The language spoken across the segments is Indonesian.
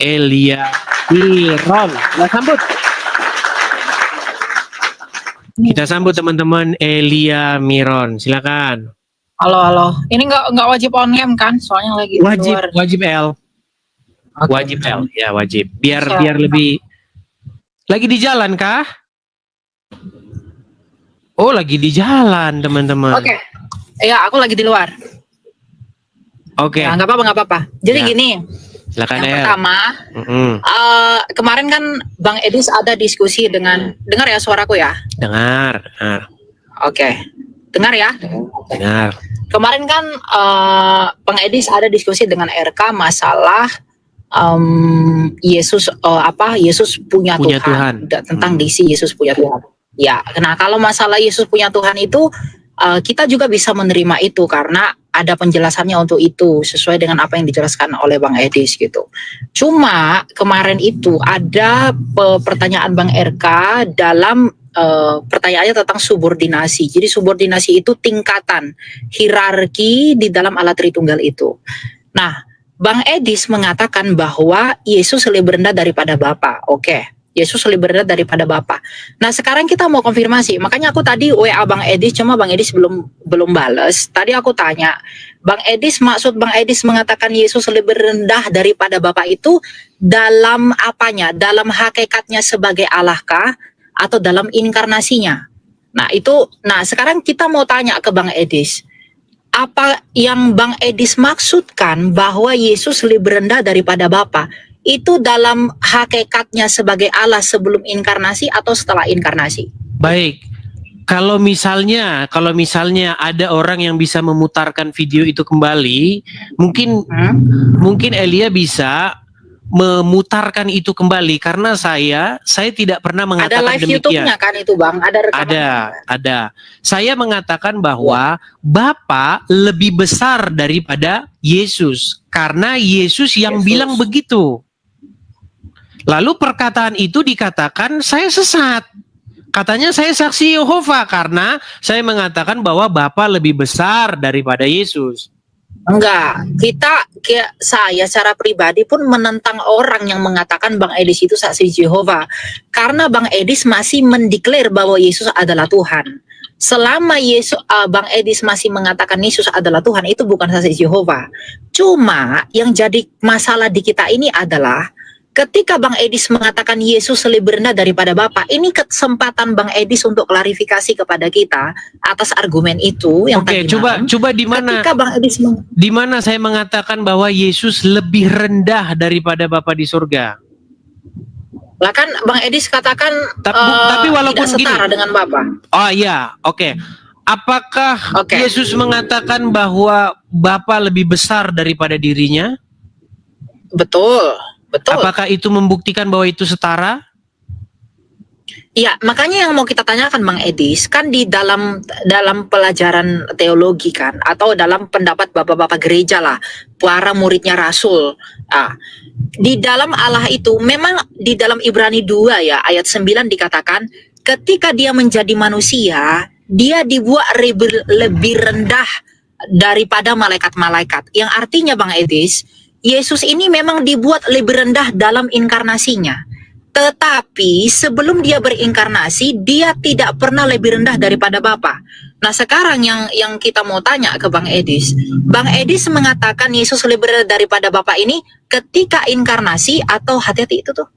Elia Miron. Kita sambut. Kita sambut teman-teman Elia Miron. Silakan. Halo. Ini nggak wajib on cam kan? Soalnya lagi Wajib L. Okay. Wajib L. Ya, wajib. Biar lebih. Lagi di jalan kah? Oh, lagi di jalan, teman-teman. Oke. Ya, aku lagi di luar. Oke. Ya, nggak apa-apa. Jadi gini. Silakan. Yang pertama, kemarin kan Bang Edis ada diskusi dengan, dengar ya suaraku ya? Dengar. Oke. Dengar ya? Dengar. Kemarin kan Bang Edis ada diskusi dengan RK masalah Yesus punya Tuhan. Tentang diksi Yesus punya Tuhan. Ya, nah kalau masalah Yesus punya Tuhan itu kita juga bisa menerima itu karena ada penjelasannya untuk itu sesuai dengan apa yang dijelaskan oleh Bang Edis gitu. Cuma kemarin itu ada pertanyaan Bang RK dalam pertanyaannya tentang subordinasi. Jadi subordinasi itu tingkatan hierarki di dalam Allah Tritunggal itu. Nah, Bang Edis mengatakan bahwa Yesus lebih rendah daripada Bapa. Oke. Yesus lebih rendah daripada Bapa. Nah, sekarang kita mau konfirmasi. Makanya aku tadi WA Bang Edis, cuma Bang Edis belum balas. Tadi aku tanya, Bang Edis, maksud Bang Edis mengatakan Yesus lebih rendah daripada Bapa itu dalam apanya? Dalam hakikatnya sebagai Allah kah? Atau dalam inkarnasinya? Nah, sekarang kita mau tanya ke Bang Edis. Apa yang Bang Edis maksudkan bahwa Yesus lebih rendah daripada Bapa? Itu dalam hakikatnya sebagai Allah sebelum inkarnasi atau setelah inkarnasi? Baik. Kalau misalnya ada orang yang bisa memutarkan video itu kembali, mungkin Elia bisa memutarkan itu kembali karena saya tidak pernah mengatakan ada live demikian. YouTube-nya kan itu Bang? Ada rekaman? Ada. Saya mengatakan bahwa Bapa lebih besar daripada Yesus karena Yesus yang bilang begitu. Lalu perkataan itu dikatakan saya sesat. Katanya saya saksi Yehova karena saya mengatakan bahwa Bapa lebih besar daripada Yesus. Enggak, saya secara pribadi pun menentang orang yang mengatakan Bang Edis itu saksi Yehova. Karena Bang Edis masih mendeklar bahwa Yesus adalah Tuhan. Selama Bang Edis masih mengatakan Yesus adalah Tuhan, itu bukan saksi Yehova. Cuma yang jadi masalah di kita ini adalah ketika Bang Edis mengatakan Yesus lebih rendah daripada Bapa, ini kesempatan Bang Edis untuk klarifikasi kepada kita atas argumen itu yang tadi malam. Coba di mana? Ketika Bang Edis di mana saya mengatakan bahwa Yesus lebih rendah daripada Bapa di surga? Lah kan Bang Edis katakan tapi walaupun tidak setara dengan Bapa. Oh iya, oke. Apakah Yesus mengatakan bahwa Bapa lebih besar daripada dirinya? Betul. Apakah itu membuktikan bahwa itu setara? Iya, makanya yang mau kita tanyakan Bang Edis, kan di dalam pelajaran teologi kan, atau dalam pendapat bapak-bapak gereja lah, para muridnya Rasul. Di dalam Allah itu, memang di dalam Ibrani 2 ya, ayat 9 dikatakan, ketika dia menjadi manusia, dia dibuat lebih rendah daripada malaikat-malaikat. Yang artinya Bang Edis, Yesus ini memang dibuat lebih rendah dalam inkarnasinya. Tetapi sebelum dia berinkarnasi, dia tidak pernah lebih rendah daripada Bapa. Nah sekarang yang kita mau tanya ke Bang Edis. Bang Edis mengatakan Yesus lebih rendah daripada Bapa ini ketika inkarnasi atau hati-hati itu tuh.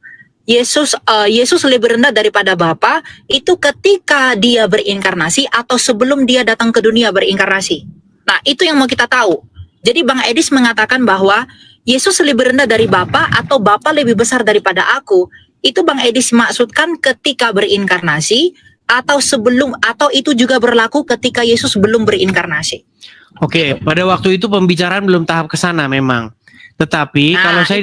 Yesus lebih rendah daripada Bapa itu ketika dia berinkarnasi atau sebelum dia datang ke dunia berinkarnasi. Nah itu yang mau kita tahu. Jadi Bang Edis mengatakan bahwa Yesus lebih rendah dari Bapa atau Bapa lebih besar daripada aku. Itu Bang Edis maksudkan ketika berinkarnasi atau sebelum, atau itu juga berlaku ketika Yesus belum berinkarnasi? Oke, pada waktu itu pembicaraan belum tahap ke sana memang. Tetapi kalau saya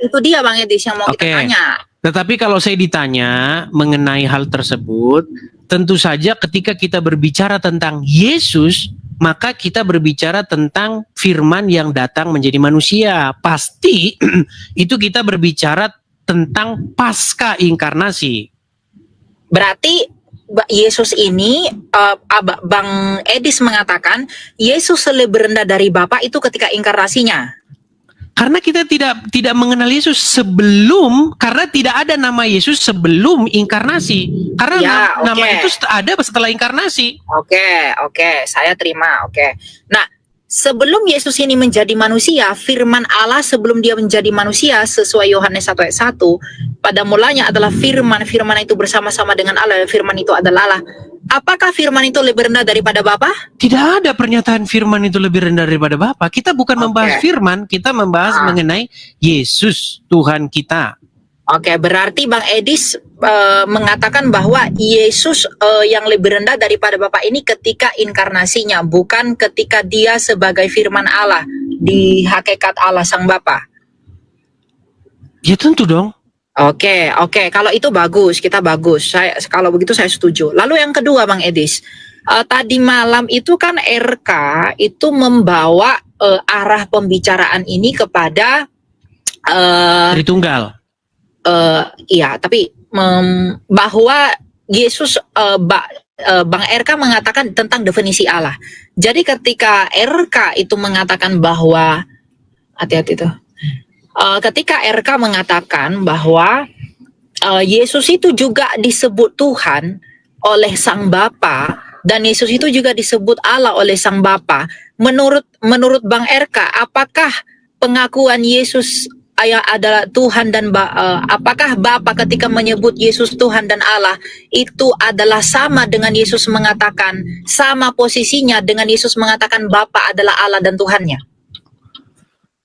itu dia Bang Edis yang mau kita tanya. Tetapi kalau saya ditanya mengenai hal tersebut, tentu saja ketika kita berbicara tentang Yesus, maka kita berbicara tentang firman yang datang menjadi manusia. Pasti itu kita berbicara tentang pasca inkarnasi. Berarti Yesus ini, Bang Edis mengatakan Yesus lebih rendah dari Bapa itu ketika inkarnasinya. Karena kita tidak mengenal Yesus sebelum, karena tidak ada nama Yesus sebelum inkarnasi. Karena Ya, nama oke. itu ada setelah inkarnasi. Oke, saya terima. Oke. Nah, sebelum Yesus ini menjadi manusia, firman Allah sebelum dia menjadi manusia sesuai Yohanes 1 ayat 1, pada mulanya adalah firman, firman itu bersama-sama dengan Allah, dan firman itu adalah Allah. Apakah firman itu lebih rendah daripada Bapa? Tidak ada pernyataan firman itu lebih rendah daripada Bapa. Kita bukan membahas firman, kita membahas mengenai Yesus, Tuhan kita. Oke, berarti Bang Edis mengatakan bahwa Yesus yang lebih rendah daripada Bapa ini ketika inkarnasinya, bukan ketika dia sebagai firman Allah di hakikat Allah Sang Bapa. Ya tentu dong. Oke, kalau itu bagus, kita bagus. Kalau begitu saya setuju. Lalu yang kedua, Bang Edis, tadi malam itu kan RK itu membawa arah pembicaraan ini kepada Tritunggal. iya, tapi bahwa Yesus, Bang RK mengatakan tentang definisi Allah. Jadi ketika RK itu mengatakan bahwa, hati-hati tuh. Ketika RK mengatakan bahwa Yesus itu juga disebut Tuhan oleh Sang Bapa, dan Yesus itu juga disebut Allah oleh Sang Bapa. Menurut Bang RK, apakah pengakuan Yesus adalah Tuhan dan apakah Bapa ketika menyebut Yesus Tuhan dan Allah itu adalah sama dengan Yesus mengatakan, sama posisinya dengan Yesus mengatakan Bapa adalah Allah dan Tuhannya?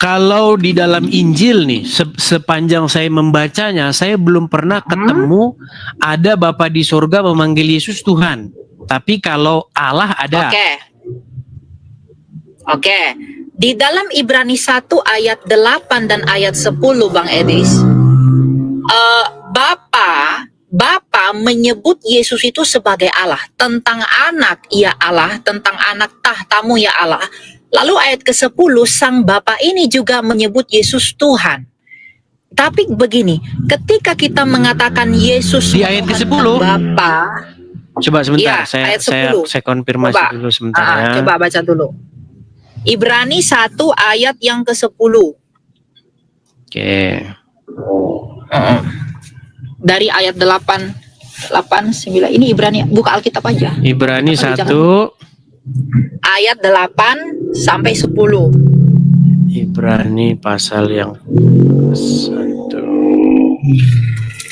Kalau di dalam Injil nih, sepanjang saya membacanya, saya belum pernah ketemu ada Bapa di surga memanggil Yesus Tuhan. Tapi kalau Allah ada. Oke. Di dalam Ibrani 1 ayat 8 dan ayat 10, Bang Edis, Bapa menyebut Yesus itu sebagai Allah. Tentang anak, ya Allah. Tentang anak tahtamu, ya Allah. Lalu ayat ke-10, Sang Bapa ini juga menyebut Yesus Tuhan. Tapi begini, ketika kita mengatakan Yesus di ayat ke-10, Bapa, coba sebentar, ya, saya konfirmasi dulu sebentar ya. Coba baca dulu. Ibrani 1 ayat yang ke-10. Oke. Dari ayat 8, 9. Ini Ibrani, buka Alkitab aja. Ibrani 1 ayat 8 sampai 10. Ibrani pasal yang 1.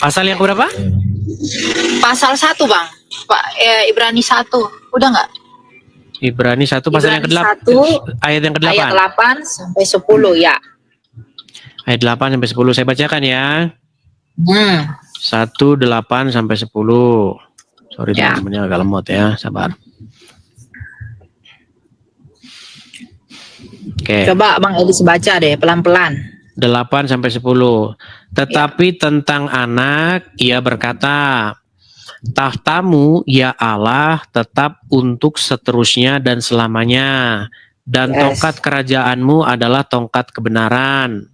Pasal yang berapa? Pasal 1, Bang. Ibrani 1. Udah nggak? Ibrani 1 pasal yang ke-8. Ayat yang ke-8. Ayat 8 sampai 10, ya. Ayat 8 sampai 10 saya bacakan ya. 1, 8 sampai 10. Sorry Ya. teman-temannya agak lemot ya, sabar. Oke. Coba Bang Edis baca deh pelan-pelan. 8 sampai 10. Tetapi tentang anak ia berkata, tahtamu ya Allah tetap untuk seterusnya dan selamanya, dan tongkat kerajaanmu adalah tongkat kebenaran.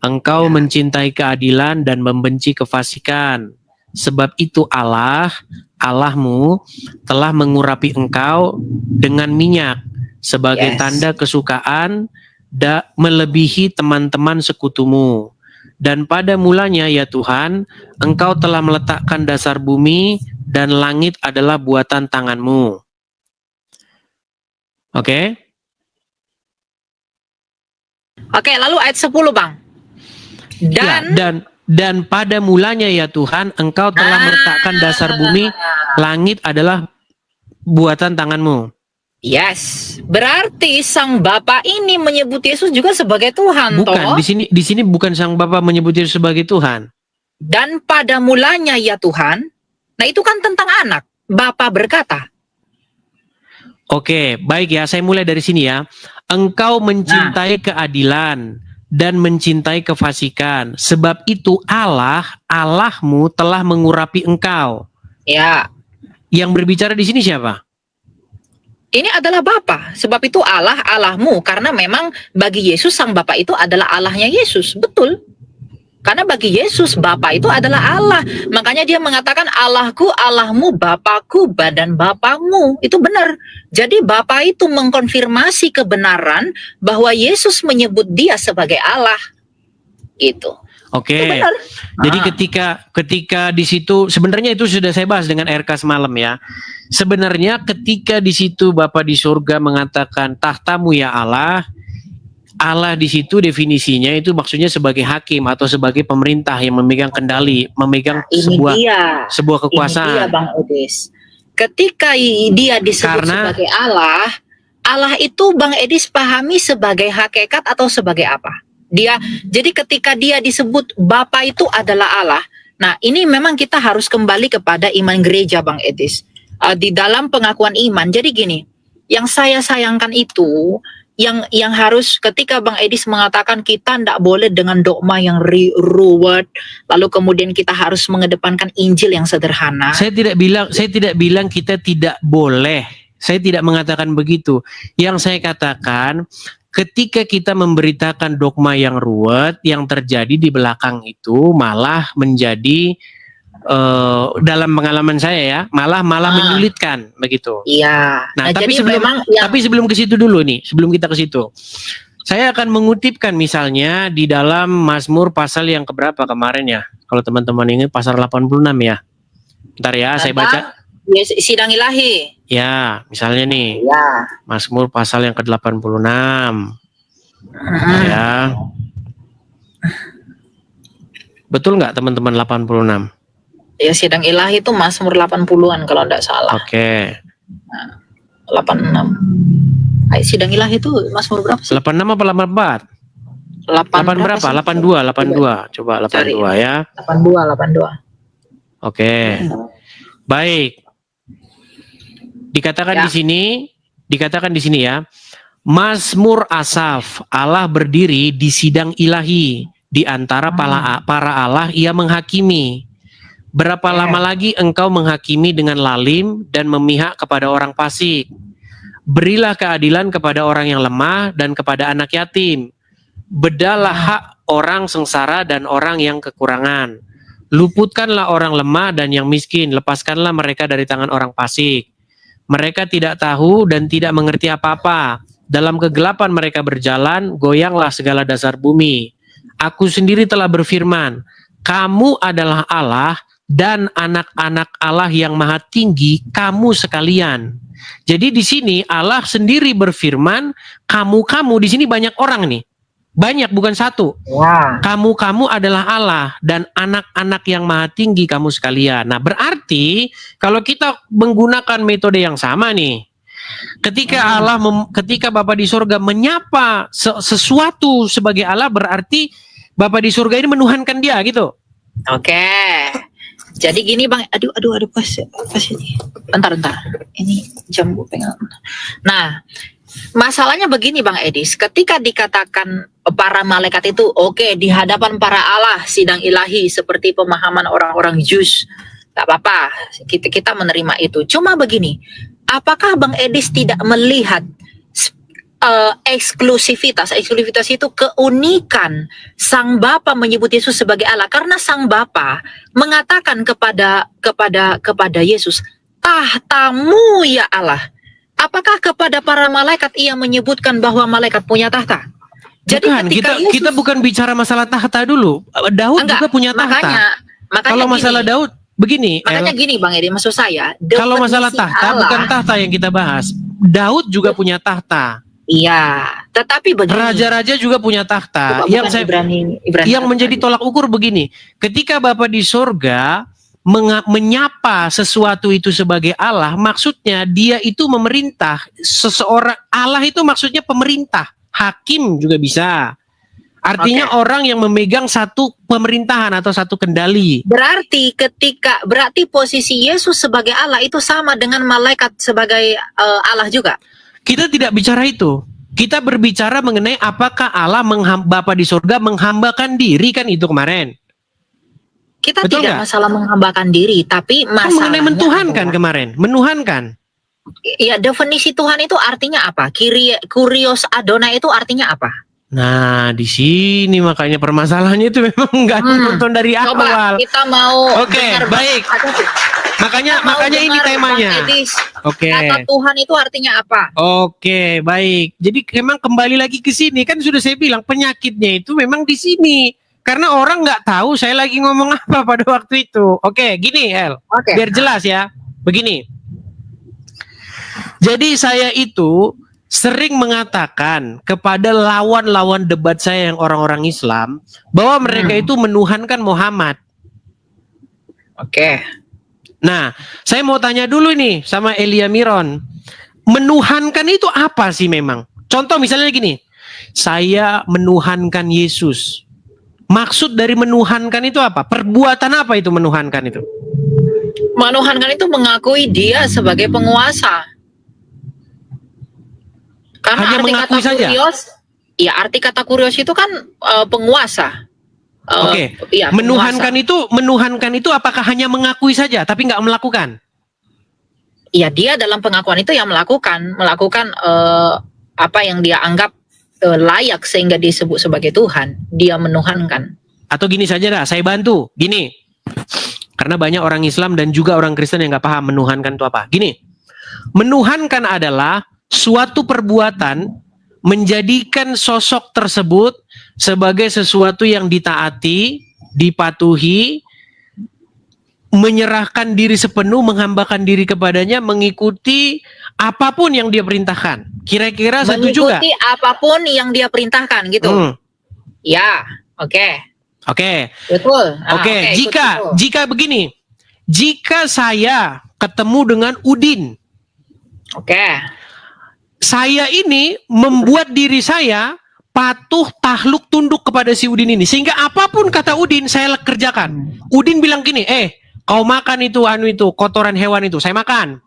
Engkau mencintai keadilan dan membenci kefasikan. Sebab itu Allahmu telah mengurapi engkau dengan minyak sebagai tanda kesukaan melebihi teman-teman sekutumu. Dan pada mulanya ya Tuhan, engkau telah meletakkan dasar bumi dan langit adalah buatan tanganmu. Oke? Oke, lalu ayat 10, Bang. Dan pada mulanya ya Tuhan, engkau telah meletakkan dasar bumi, langit adalah buatan tanganmu. Yes, berarti Sang Bapa ini menyebut Yesus juga sebagai Tuhan. Bukan, di sini bukan Sang Bapa menyebut Yesus sebagai Tuhan. Dan pada mulanya ya Tuhan. Nah, itu kan tentang anak. Bapa berkata. Oke, baik ya, saya mulai dari sini ya. Engkau mencintai keadilan dan mencintai kefasikan. Sebab itu Allahmu telah mengurapi engkau. Ya. Yang berbicara di sini siapa? Ini adalah Bapa. Sebab itu Allahmu. Karena memang bagi Yesus Sang Bapa itu adalah Allahnya Yesus. Betul. Karena bagi Yesus Bapa itu adalah Allah. Makanya dia mengatakan Allahku, Allahmu, Bapakku, dan Bapamu. Itu benar. Jadi Bapa itu mengkonfirmasi kebenaran bahwa Yesus menyebut dia sebagai Allah. Gitu. Oke. Itu benar. Jadi ketika di situ, sebenarnya itu sudah saya bahas dengan RK semalam ya. Sebenarnya ketika di situ Bapa di surga mengatakan tahtamu ya Allah, Allah di situ definisinya itu maksudnya sebagai hakim atau sebagai pemerintah yang memegang kendali, memegang sebuah kekuasaan. Ini dia Bang Edis. Ketika dia disebut sebagai Allah, Allah itu Bang Edis pahami sebagai hakikat atau sebagai apa? Jadi ketika dia disebut Bapa itu adalah Allah. Nah, ini memang kita harus kembali kepada iman gereja Bang Edis. Di dalam pengakuan iman. Jadi gini, yang saya sayangkan itu yang harus ketika Bang Edis mengatakan kita tidak boleh dengan dogma yang ruwet, lalu kemudian kita harus mengedepankan Injil yang sederhana. Saya tidak bilang kita tidak boleh. Saya tidak mengatakan begitu. Yang saya katakan ketika kita memberitakan dogma yang ruwet, yang terjadi di belakang itu malah menjadi dalam pengalaman saya ya, malah menyulitkan begitu. Iya. Nah, tapi sebelum ke situ dulu nih, sebelum kita ke situ, saya akan mengutipkan misalnya di dalam Mazmur pasal yang keberapa kemarin ya, kalau teman-teman ingat pasal 86 ya. Bentar ya, saya baca. Ya, sidang ilahi. Ya, misalnya nih, Mazmur pasal yang ke-86. Ya. Betul nggak teman-teman 86? Ya, sidang ilahi itu Mazmur 80-an kalau tidak salah. Oke. 86. Sidang ilahi itu Mazmur berapa sih? 86 apa 84? 8 berapa? 82. Coba 82 ya. 82. Oke. Baik. Dikatakan di sini ya. Mazmur Asaf, Allah berdiri di sidang ilahi, di antara para Allah ia menghakimi. Berapa lama lagi engkau menghakimi dengan lalim dan memihak kepada orang fasik? Berilah keadilan kepada orang yang lemah dan kepada anak yatim. Bedalah hak orang sengsara dan orang yang kekurangan. Luputkanlah orang lemah dan yang miskin. Lepaskanlah mereka dari tangan orang fasik. Mereka tidak tahu dan tidak mengerti apa-apa. Dalam kegelapan mereka berjalan, goyanglah segala dasar bumi. Aku sendiri telah berfirman, kamu adalah Allah, dan anak-anak Allah yang maha tinggi kamu sekalian. Jadi di sini Allah sendiri berfirman, kamu di sini banyak orang nih. Banyak, bukan satu. Kamu adalah Allah dan anak-anak yang maha tinggi kamu sekalian. Nah, berarti kalau kita menggunakan metode yang sama nih, ketika Bapa di surga menyapa sesuatu sebagai Allah, berarti Bapa di surga ini menuhankan dia gitu. Oke. Jadi gini Bang, aduh pas ini. Bentar. Ini jam gue pengen. Nah, masalahnya begini Bang Edis, ketika dikatakan para malaikat itu di hadapan para Allah sidang ilahi seperti pemahaman orang-orang Jus, tak apa-apa, kita menerima itu. Cuma begini, apakah Bang Edis tidak melihat eksklusivitas itu keunikan Sang Bapa menyebut Yesus sebagai Allah, karena Sang Bapa mengatakan kepada Yesus, tahtamu ya Allah. Apakah kepada para malaikat ia menyebutkan bahwa malaikat punya tahta? Jadi kita bukan bicara masalah tahta dulu. Daud juga punya tahta. Makanya kalau masalah gini, Daud begini. Makanya gini Bang Edi, maksud saya, kalau masalah tahta Allah, bukan tahta yang kita bahas. Daud juga punya tahta. Iya, tetapi begini. Raja-raja juga punya tahta. Yang menjadi tolak ukur begini. Ketika Bapa di surga menyapa sesuatu itu sebagai Allah, maksudnya dia itu memerintah. Seseorang Allah itu maksudnya pemerintah, hakim juga bisa. Artinya orang yang memegang satu pemerintahan atau satu kendali. Berarti posisi Yesus sebagai Allah itu sama dengan malaikat sebagai Allah juga. Kita tidak bicara itu. Kita berbicara mengenai apakah Allah Bapa di surga menghambakan diri, kan itu kemarin. Kita betul tidak masalah menghambakan diri, tapi masalah mengenai mentuhankan kemarin, menuhankan. Ya, definisi Tuhan itu artinya apa? Kurios Adonai itu artinya apa? Nah, di sini makanya permasalahannya itu memang nggak nonton dari Coba awal. kita mau Oke, dengar baik. Makanya ini temanya. Edis, Oke. kata Tuhan itu artinya apa? Oke, baik. Jadi memang kembali lagi ke sini, kan sudah saya bilang penyakitnya itu memang di sini. Karena orang nggak tahu saya lagi ngomong apa pada waktu itu. Oke, gini El, Oke. biar jelas ya. Begini. Jadi saya itu sering mengatakan kepada lawan-lawan debat saya yang orang-orang Islam bahwa mereka itu menuhankan Muhammad. Oke. Nah, saya mau tanya dulu nih sama Elia Miron. Menuhankan itu apa sih memang? Contoh misalnya gini. Saya menuhankan Yesus. Maksud dari menuhankan itu apa? Perbuatan apa itu menuhankan itu? Menuhankan itu mengakui dia sebagai penguasa. Karena Hanya arti mengakui kata saja? kurios, ya arti kata kurios itu kan penguasa. Oke. Iya, Menuhankan itu apakah hanya mengakui saja tapi nggak melakukan? Iya, dia dalam pengakuan itu yang melakukan apa yang dia anggap layak sehingga disebut sebagai Tuhan. Dia menuhankan. Atau gini saja dah, saya bantu. Gini, karena banyak orang Islam dan juga orang Kristen yang nggak paham menuhankan itu apa. Gini, menuhankan adalah suatu perbuatan menjadikan sosok tersebut sebagai sesuatu yang ditaati, dipatuhi, menyerahkan diri sepenuh, menghambakan diri kepadanya, mengikuti apapun yang dia perintahkan. Kira-kira setuju nggak? Mengikuti apapun yang dia perintahkan gitu. Ya, oke. Oke. Betul. Oke, jika begini. Jika saya ketemu dengan Udin. Oke. Saya ini membuat diri saya patuh, takluk, tunduk kepada si Udin ini. Sehingga apapun kata Udin, saya kerjakan. Udin bilang gini, kau makan itu, kotoran hewan itu. Saya makan.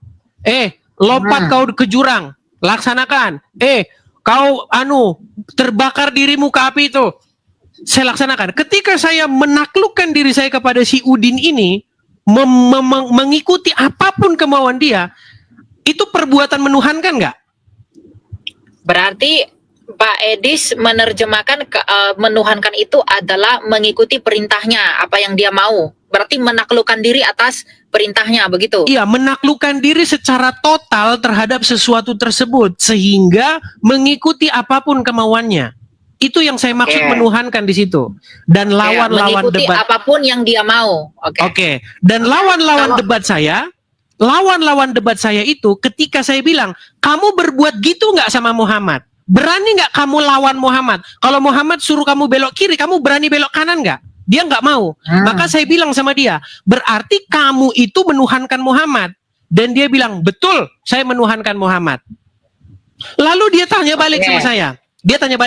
Lompat kau ke jurang. Laksanakan. Kau, terbakar dirimu ke api itu. Saya laksanakan. Ketika saya menaklukkan diri saya kepada si Udin ini, mengikuti apapun kemauan dia, itu perbuatan menuhankan nggak? Berarti Pak Edis menerjemahkan menuhankan itu adalah mengikuti perintahnya, apa yang dia mau. Berarti menaklukkan diri atas perintahnya, begitu? Iya, menaklukkan diri secara total terhadap sesuatu tersebut sehingga mengikuti apapun kemauannya. Itu yang saya maksud menuhankan di situ. Dan lawan-lawan mengikuti debat apapun yang dia mau. Oke. Dan lawan-lawan debat saya itu ketika saya bilang, kamu berbuat gitu nggak sama Muhammad? Berani nggak kamu lawan Muhammad? Kalau Muhammad suruh kamu belok kiri, kamu berani belok kanan nggak? Dia nggak mau. Maka saya bilang sama dia, berarti kamu itu menuhankan Muhammad. Dan dia bilang, betul, saya menuhankan Muhammad. Lalu dia tanya balik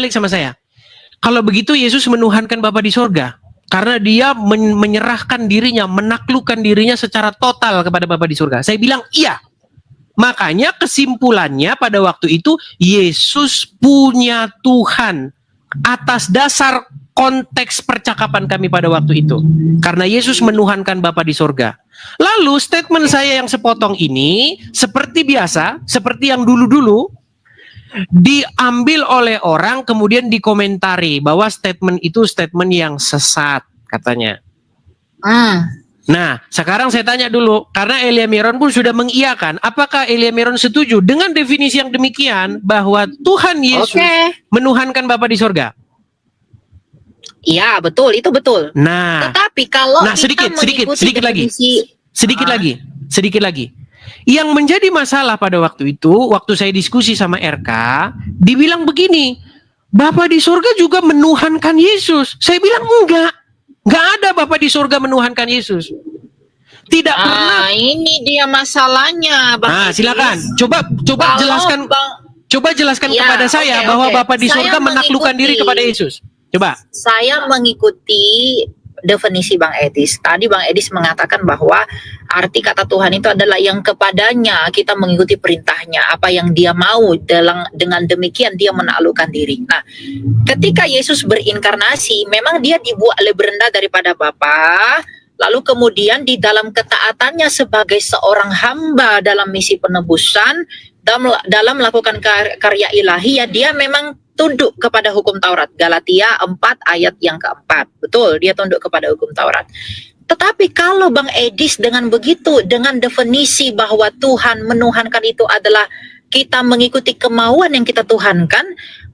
sama saya. Kalau begitu Yesus menuhankan Bapa di sorga. Karena dia menyerahkan dirinya, menaklukkan dirinya secara total kepada Bapa di surga. Saya bilang iya. Makanya kesimpulannya pada waktu itu Yesus punya Tuhan atas dasar konteks percakapan kami pada waktu itu. Karena Yesus menuhankan Bapa di surga. Lalu statement saya yang sepotong ini seperti biasa, seperti yang dulu-dulu diambil oleh orang kemudian dikomentari bahwa statement itu statement yang sesat katanya. Nah, sekarang saya tanya dulu, karena Elia Miron pun sudah mengiyakan, apakah Elia Miron setuju dengan definisi yang demikian bahwa Tuhan Yesus menuhankan Bapa di sorga? Iya, betul, itu betul. Nah, tetapi kalau sedikit lagi. Yang menjadi masalah pada waktu itu, waktu saya diskusi sama RK, dibilang begini, Bapa di surga juga menuhankan Yesus. Saya bilang enggak ada Bapa di surga menuhankan Yesus. Tidak pernah. Ini dia masalahnya, Bang. Silakan. Coba jelaskan kepada saya bahwa Bapa di surga menaklukkan diri kepada Yesus. Coba. Saya mengikuti definisi Bang Edis. Tadi Bang Edis mengatakan bahwa arti kata Tuhan itu adalah yang kepadanya kita mengikuti perintahnya, apa yang dia mau, dengan demikian dia menaklukkan diri. Nah, ketika Yesus berinkarnasi, memang dia dibuat lebih rendah daripada Bapa, lalu kemudian di dalam ketaatannya sebagai seorang hamba dalam misi penebusan, dalam melakukan karya ilahi ya dia memang tunduk kepada hukum Taurat. Galatia 4 ayat yang keempat. Betul, dia tunduk kepada hukum Taurat. Tetapi kalau Bang Edis dengan begitu, dengan definisi bahwa Tuhan menuhankan itu adalah kita mengikuti kemauan yang kita tuhankan,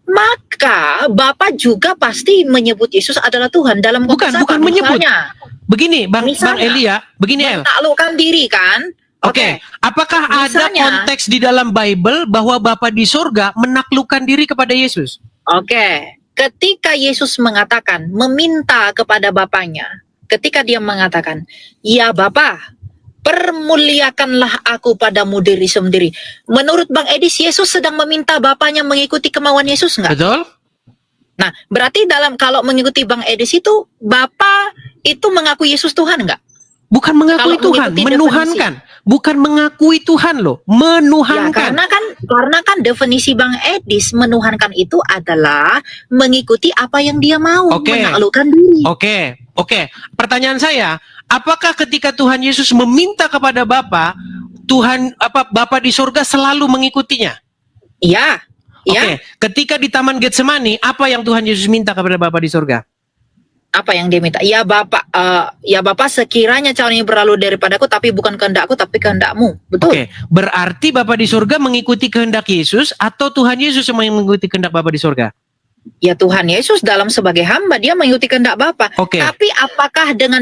maka Bapak juga pasti menyebut Yesus adalah Tuhan dalam konteks Bukan apa? menyebut. Misalnya, Begini, Bang Elia, begini El. menaklukkan diri kan? Oke, apakah ada Misalnya- konteks di dalam Bible bahwa Bapa di sorga menaklukkan diri kepada Yesus? Oke, ketika Yesus mengatakan, meminta kepada Bapaknya, ketika dia mengatakan, ya Bapa, permuliakanlah aku padamu diri sendiri. Menurut Bang Edis, Yesus sedang meminta Bapaknya mengikuti kemauan Yesus nggak? Betul? Nah, berarti kalau mengikuti Bang Edis itu, Bapa itu mengaku Yesus Tuhan nggak? Bukan mengakui Kalau Tuhan, mengikuti menuhankan. Bukan mengakui Tuhan loh, Ya, menuhankan. karena kan definisi Bang Edis menuhankan itu adalah mengikuti apa yang dia mau, Oke. menaklukkan diri. Oke. Pertanyaan saya, apakah ketika Tuhan Yesus meminta kepada Bapa, Bapa di surga selalu mengikutinya? Iya, Oke. iya. Ketika di Taman Getsemani, apa yang Tuhan Yesus minta kepada Bapa di surga? Apa yang dia minta? Ya Bapak sekiranya cawan ini berlalu daripadaku, tapi bukan kehendakku, tapi kehendakmu. Betul. Oke, berarti Bapa di surga mengikuti kehendak Yesus atau Tuhan Yesus yang mengikuti kehendak Bapa di surga? Ya Tuhan Yesus dalam sebagai hamba dia mengikuti kehendak Bapa. Oke. Tapi apakah dengan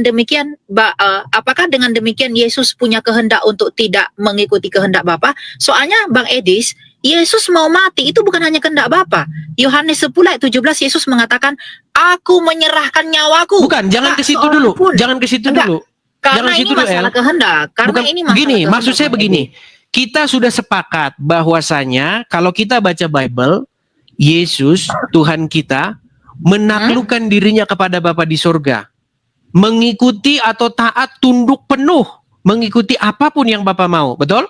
demikian Yesus punya kehendak untuk tidak mengikuti kehendak Bapa? Soalnya Bang Edis, Yesus mau mati itu bukan hanya kehendak Bapa. Yohanes 10 ayat 17 Yesus mengatakan, "Aku menyerahkan nyawaku." Bukan, jangan Tak ke situ seorang dulu. pun. Jangan ke situ Enggak. dulu. Karena Jangan ini situ dulu, masalah El. kehendak. Karena Bukan, ini masalah begini, kehendak, maksud saya Bang begini. Edis. Kita sudah sepakat bahwasanya kalau kita baca Bible, Yesus, Tuhan kita, menaklukkan dirinya kepada Bapa di surga. Mengikuti atau taat tunduk penuh. Mengikuti apapun yang Bapa mau. Betul?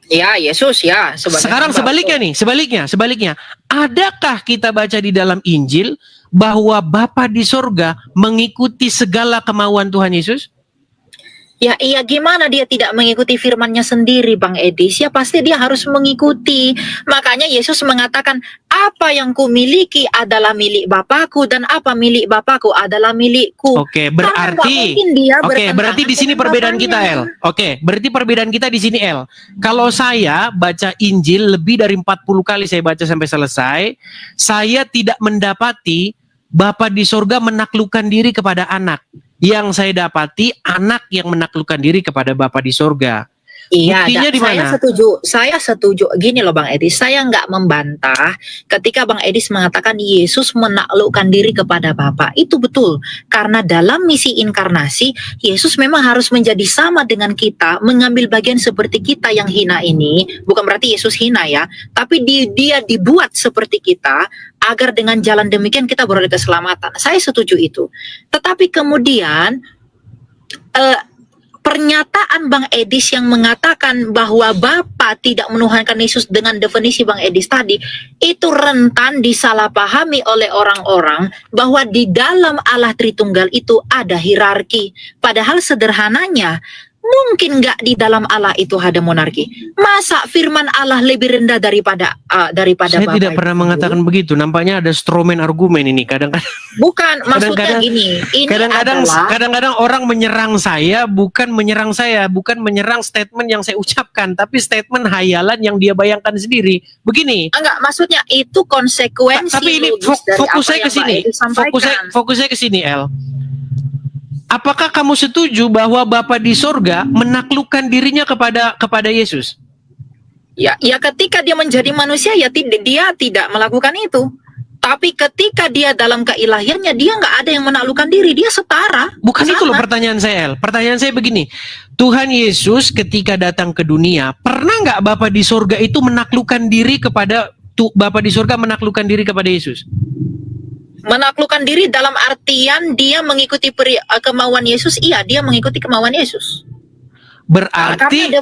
Ya, Yesus ya. Sekarang sebaliknya nih, sebaliknya. Adakah kita baca di dalam Injil bahwa Bapa di surga mengikuti segala kemauan Tuhan Yesus? Ya, iya gimana dia tidak mengikuti firman-Nya sendiri, Bang Edis? Ya pasti dia harus mengikuti. Makanya Yesus mengatakan, apa yang kumiliki adalah milik Bapakku dan apa milik Bapakku adalah milikku. Oke, Karena nggak berarti mungkin dia Oke, bertentangan berarti di sini dengan perbedaan kita, Bapaknya. El. Oke, berarti perbedaan kita di sini, El. Kalau saya baca Injil lebih dari 40 kali saya baca sampai selesai, saya tidak mendapati Bapa di surga menaklukkan diri kepada anak. Yang saya dapati anak yang menaklukkan diri kepada Bapa di surga. Iya, Buktinya di mana? Saya setuju. Gini loh Bang Edis, saya nggak membantah ketika Bang Edis mengatakan Yesus menaklukkan diri kepada Bapa. Itu betul. Karena dalam misi inkarnasi, Yesus memang harus menjadi sama dengan kita, mengambil bagian seperti kita yang hina ini. Bukan berarti Yesus hina ya, tapi dia dibuat seperti kita, agar dengan jalan demikian kita beroleh keselamatan. Saya setuju itu. Tetapi kemudian, pernyataan Bang Edis yang mengatakan bahwa Bapa tidak menuhankan Yesus dengan definisi Bang Edis tadi, itu rentan disalahpahami oleh orang-orang bahwa di dalam Allah Tritunggal itu ada hierarki. Padahal sederhananya, mungkin nggak di dalam Allah itu ada monarki. Masa firman Allah lebih rendah daripada Saya Bapa tidak pernah itu? mengatakan begitu. Nampaknya ada strawman argumen ini. Kadang-kadang Bukan, maksudnya Kadang-kadang- gini. Ini kadang-kadang adalah kadang-kadang orang menyerang saya, bukan menyerang statement yang saya ucapkan, tapi statement hayalan yang dia bayangkan sendiri. Begini. enggak, maksudnya itu konsekuensi Tapi ini logis dari fokus apa saya yang ke sini. Mbak Edi sampaikan. Fokus saya ke sini, El. Apakah kamu setuju bahwa Bapa di sorga menaklukkan dirinya kepada Yesus? Ya ketika dia menjadi manusia ya dia tidak melakukan itu. Tapi ketika dia dalam keilahiannya dia nggak ada yang menaklukkan diri, dia setara. Bukan Sama. itu loh pertanyaan saya, El. Pertanyaan saya begini. Tuhan Yesus ketika datang ke dunia, pernah nggak Bapa di sorga itu menaklukkan diri kepada Bapa di sorga menaklukkan diri kepada Yesus? Menaklukkan diri dalam artian dia mengikuti kemauan Yesus. Iya, dia mengikuti kemauan Yesus. Berarti Karena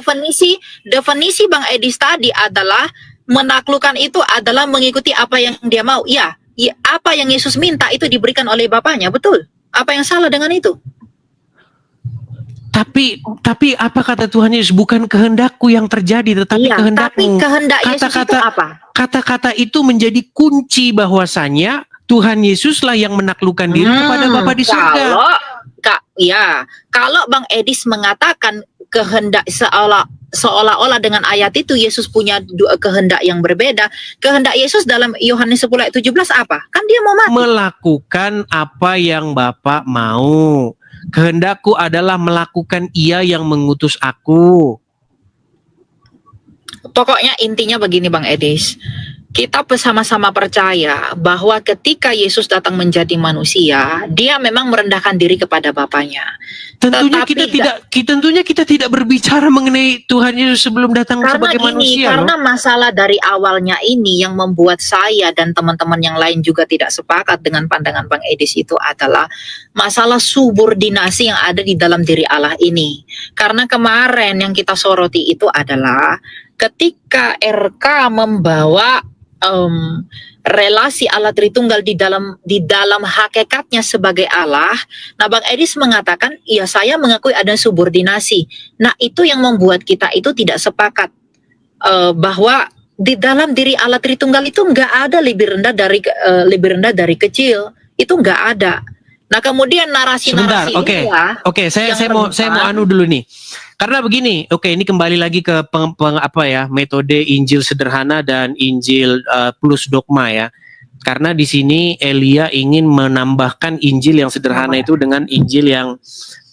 definisi Bang Edis tadi adalah menaklukkan itu adalah mengikuti apa yang dia mau. Ya, apa yang Yesus minta itu diberikan oleh Bapaknya, betul. Apa yang salah dengan itu? Tapi apa kata Tuhan Yesus? Bukan kehendakku yang terjadi, tetapi Iya, kehendakmu. tapi kehendak Yesus itu Kata-kata- apa? Kata-kata itu menjadi kunci bahwasanya Tuhan Yesuslah yang menaklukkan diri kepada Bapa di surga. Kalau Bang Edis mengatakan kehendak seolah-olah dengan ayat itu Yesus punya kehendak yang berbeda. Kehendak Yesus dalam Yohanes 10 ayat 17 apa? Kan dia mau mati. Melakukan apa yang Bapa mau. Kehendakku adalah melakukan Ia yang mengutus aku. Pokoknya intinya begini Bang Edis. Kita bersama-sama percaya bahwa ketika Yesus datang menjadi manusia, dia memang merendahkan diri kepada Bapanya. Tentunya Tetapi kita tidak berbicara mengenai Tuhan Yesus sebelum datang sebagai manusia. Karena masalah dari awalnya ini yang membuat saya dan teman-teman yang lain juga tidak sepakat dengan pandangan Bang Edis itu adalah masalah subordinasi yang ada di dalam diri Allah ini. Karena kemarin yang kita soroti itu adalah ketika RK membawa relasi Allah Tritunggal di dalam hakikatnya sebagai Allah. Nah, Bang Edis mengatakan, ya saya mengakui ada subordinasi. Nah, itu yang membuat kita itu tidak sepakat bahwa di dalam diri Allah Tritunggal itu nggak ada lebih rendah dari kecil. Itu nggak ada. Nah, kemudian narasi-narasi Oke, saya mau anu dulu nih. Karena begini, ini kembali lagi ke metode Injil sederhana dan Injil plus dogma ya. Karena di sini Elia ingin menambahkan Injil yang sederhana itu dengan Injil yang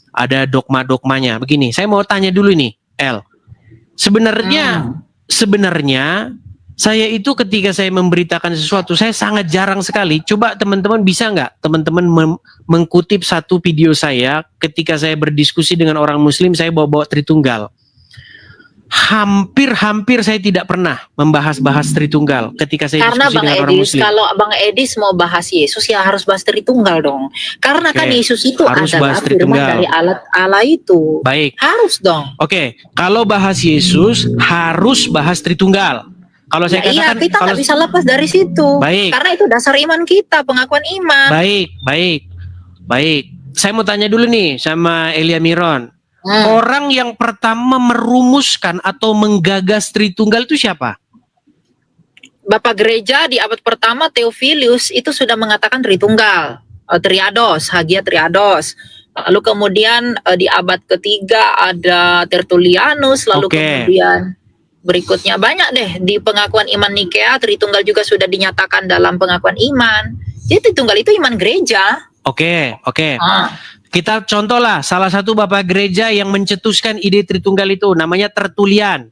ada dogma-dogmanya. Begini, saya mau tanya dulu nih, El. Sebenarnya saya itu ketika saya memberitakan sesuatu, saya sangat jarang sekali. Coba teman-teman bisa nggak teman-teman mengkutip satu video saya ketika saya berdiskusi dengan orang Muslim, saya bawa-bawa Tritunggal. Hampir saya tidak pernah membahas Tritunggal ketika saya diskusi dengan orang Muslim. Kalau Bang Edis mau bahas Yesus ya harus bahas Tritunggal dong. Karena kan Yesus itu harus adalah firman dari Allah itu. Baik. Harus dong. Kalau bahas Yesus harus bahas Tritunggal. Kalau saya katakan, kita nggak bisa lepas dari situ. Baik. Karena itu dasar iman kita, pengakuan iman. Baik. Saya mau tanya dulu nih sama Elia Miron. Orang yang pertama merumuskan atau menggagas Tritunggal itu siapa? Bapak Gereja di abad pertama Theophilus itu sudah mengatakan Tritunggal, Triados, Hagia Triados. Lalu kemudian di abad ketiga ada Tertullianus, lalu kemudian berikutnya banyak deh di pengakuan iman Nikea, Tritunggal juga sudah dinyatakan dalam pengakuan iman. Jadi Tritunggal itu iman gereja. Oke. Kita contohlah salah satu bapak gereja yang mencetuskan ide Tritunggal itu namanya Tertullian.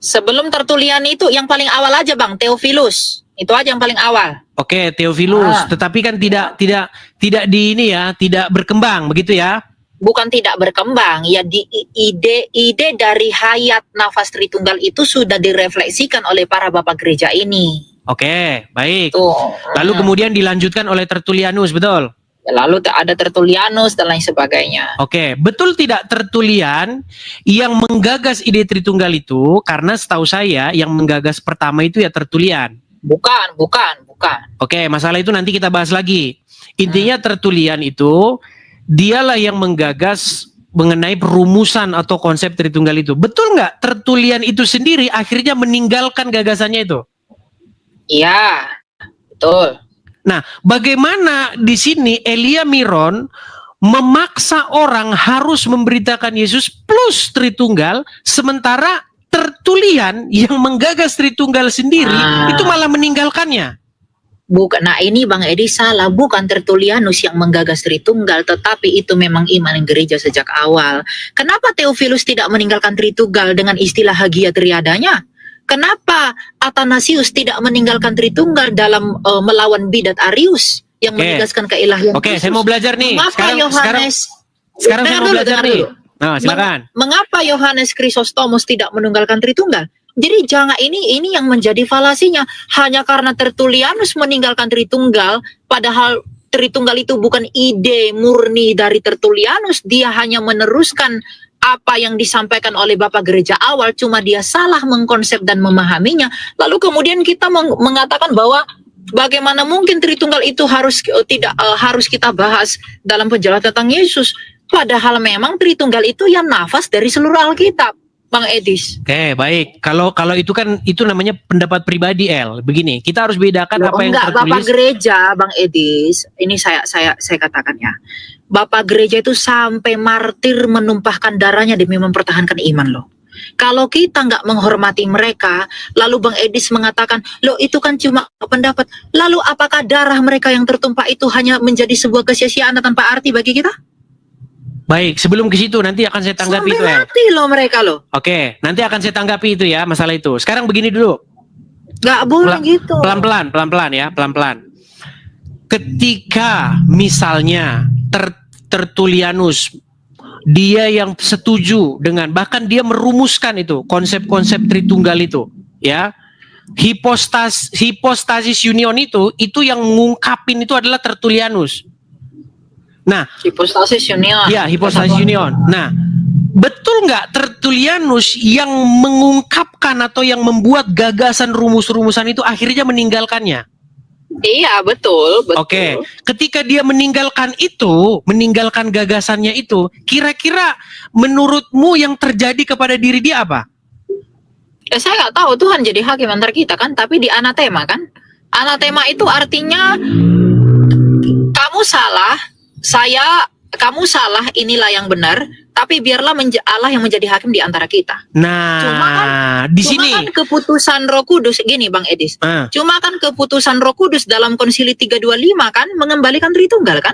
Sebelum Tertullian itu yang paling awal aja Bang, Theophilus. Itu aja yang paling awal. Theophilus, tetapi kan tidak berkembang begitu ya. Bukan tidak berkembang, ya di ide dari hayat nafas Tritunggal itu sudah direfleksikan oleh para bapak gereja ini. Baik. Lalu kemudian dilanjutkan oleh Tertullianus, betul? Lalu ada Tertullianus dan lain sebagainya. Betul tidak Tertullian yang menggagas ide Tritunggal itu? Karena setahu saya yang menggagas pertama itu ya Tertullian. Bukan. Masalah itu nanti kita bahas lagi. Intinya Tertullian itu dialah yang menggagas mengenai perumusan atau konsep Tritunggal itu. Betul nggak? Tertullian itu sendiri akhirnya meninggalkan gagasannya itu. Iya, betul. Nah, bagaimana di sini Elia Miron memaksa orang harus memberitakan Yesus plus Tritunggal, sementara Tertullian yang menggagas Tritunggal sendiri itu malah meninggalkannya. Bukan, nah ini Bang Edi salah, bukan Tertullianus yang menggagas Tritunggal, tetapi itu memang iman gereja sejak awal. Kenapa Theophilus tidak meninggalkan Tritunggal dengan istilah Hagia Triadanya? Kenapa Athanasius tidak meninggalkan Tritunggal dalam melawan bidat Arius yang menegaskan keilahian Kristus? Saya mau belajar nih. Sekarang saya mau belajar nih. Nah, silakan. Mengapa Yohanes Chrysostomus tidak meninggalkan Tritunggal? Jadi jangan ini yang menjadi falasinya. Hanya karena Tertullianus meninggalkan Tritunggal, padahal Tritunggal itu bukan ide murni dari Tertullianus, dia hanya meneruskan apa yang disampaikan oleh Bapak Gereja awal, cuma dia salah mengkonsep dan memahaminya. Lalu kemudian kita mengatakan bahwa bagaimana mungkin Tritunggal itu harus kita bahas dalam penjelasan tentang Yesus. Padahal memang Tritunggal itu yang nafas dari seluruh Alkitab, Bang Edis. Oke, baik. Kalau itu kan itu namanya pendapat pribadi, El. Begini, kita harus bedakan Loh, apa yang enggak, Bapak tertulis. Gereja, Bang Edis. Ini saya katakan ya. Bapak Gereja itu sampai martir menumpahkan darahnya demi mempertahankan iman loh. Kalau kita nggak menghormati mereka, lalu Bang Edis mengatakan, loh itu kan cuma pendapat. Lalu apakah darah mereka yang tertumpah itu hanya menjadi sebuah kesia-siaan tanpa arti bagi kita? Baik, sebelum ke situ nanti akan saya tanggapi Sampai itu, El. mati loh mereka loh. Oke, nanti akan saya tanggapi itu ya, masalah itu. Sekarang begini dulu. Nggak boleh gitu. Pelan-pelan ya, pelan-pelan. Ketika misalnya Tertullianus dia yang setuju dengan, bahkan dia merumuskan itu konsep-konsep Tritunggal itu, ya. Hipostasis union itu yang mengungkapin itu adalah Tertullianus. Nah, Hipostasis union. ya, hipostasis union. Nah, betul nggak Tertullianus yang mengungkapkan atau yang membuat gagasan rumus-rumusan itu akhirnya meninggalkannya? Iya, betul. Oke, ketika dia meninggalkan gagasannya itu, kira-kira menurutmu yang terjadi kepada diri dia apa? Saya nggak tahu, Tuhan jadi hakim antar kita kan, tapi di anatema kan. Anatema itu artinya kamu salah, kamu salah, inilah yang benar, tapi biarlah Allah yang menjadi hakim di antara kita. Nah, di sini kan keputusan Roh Kudus gini Bang Edis. Cuma kan keputusan Roh Kudus dalam Konsili 325 kan mengembalikan Tritunggal kan?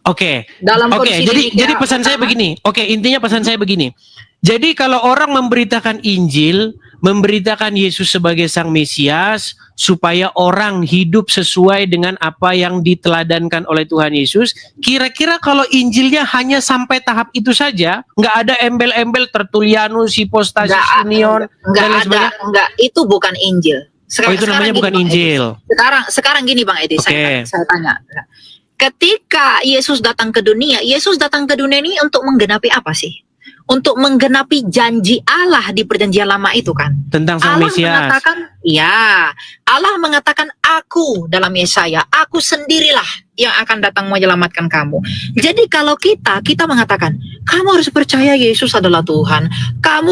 Oke. Dalam Jadi pesan saya begini. Oke, intinya pesan saya begini. Jadi kalau orang memberitakan Injil, memberitakan Yesus sebagai Sang Mesias, supaya orang hidup sesuai dengan apa yang diteladankan oleh Tuhan Yesus, kira-kira kalau Injilnya hanya sampai tahap itu saja, nggak ada embel-embel Tertullianus, hipostasis union, dan lain sebagainya? Enggak, itu bukan Injil. Itu namanya bukan Injil. Sekarang gini Bang Edis, saya tanya. Ketika Yesus datang ke dunia ini untuk menggenapi apa sih? Untuk menggenapi janji Allah di perjanjian lama itu kan. Tentang Sang Mesias. Allah mengatakan aku dalam Yesaya, aku sendirilah yang akan datang menyelamatkan kamu. Jadi kalau kita mengatakan, kamu harus percaya Yesus adalah Tuhan.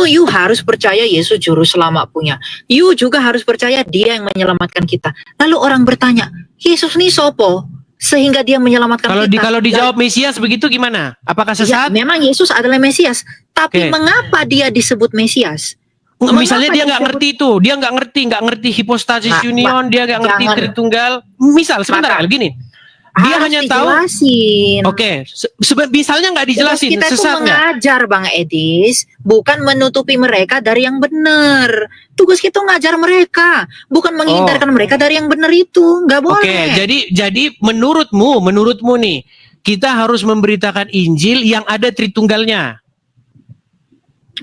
You harus percaya Yesus juru selamat punya. You juga harus percaya dia yang menyelamatkan kita. Lalu orang bertanya, Yesus ini sopo? Sehingga dia menyelamatkan kita. Kalau dijawab Mesias begitu gimana? Apakah sesat? Ya, memang Yesus adalah Mesias. Tapi mengapa dia disebut Mesias? Misalnya dia nggak ngerti itu, dia nggak ngerti hipostasis union, dia nggak ngerti Tritunggal. Misal sebentar gini, dia hanya tahu. Misalnya nggak dijelasin, kita sesat tuh mengajar Bang Edis, bukan menutupi mereka dari yang benar. Tugas kita ngajar mereka, bukan menghindarkan mereka dari yang benar itu. Nggak boleh. Jadi menurutmu nih, kita harus memberitakan Injil yang ada Tritunggalnya.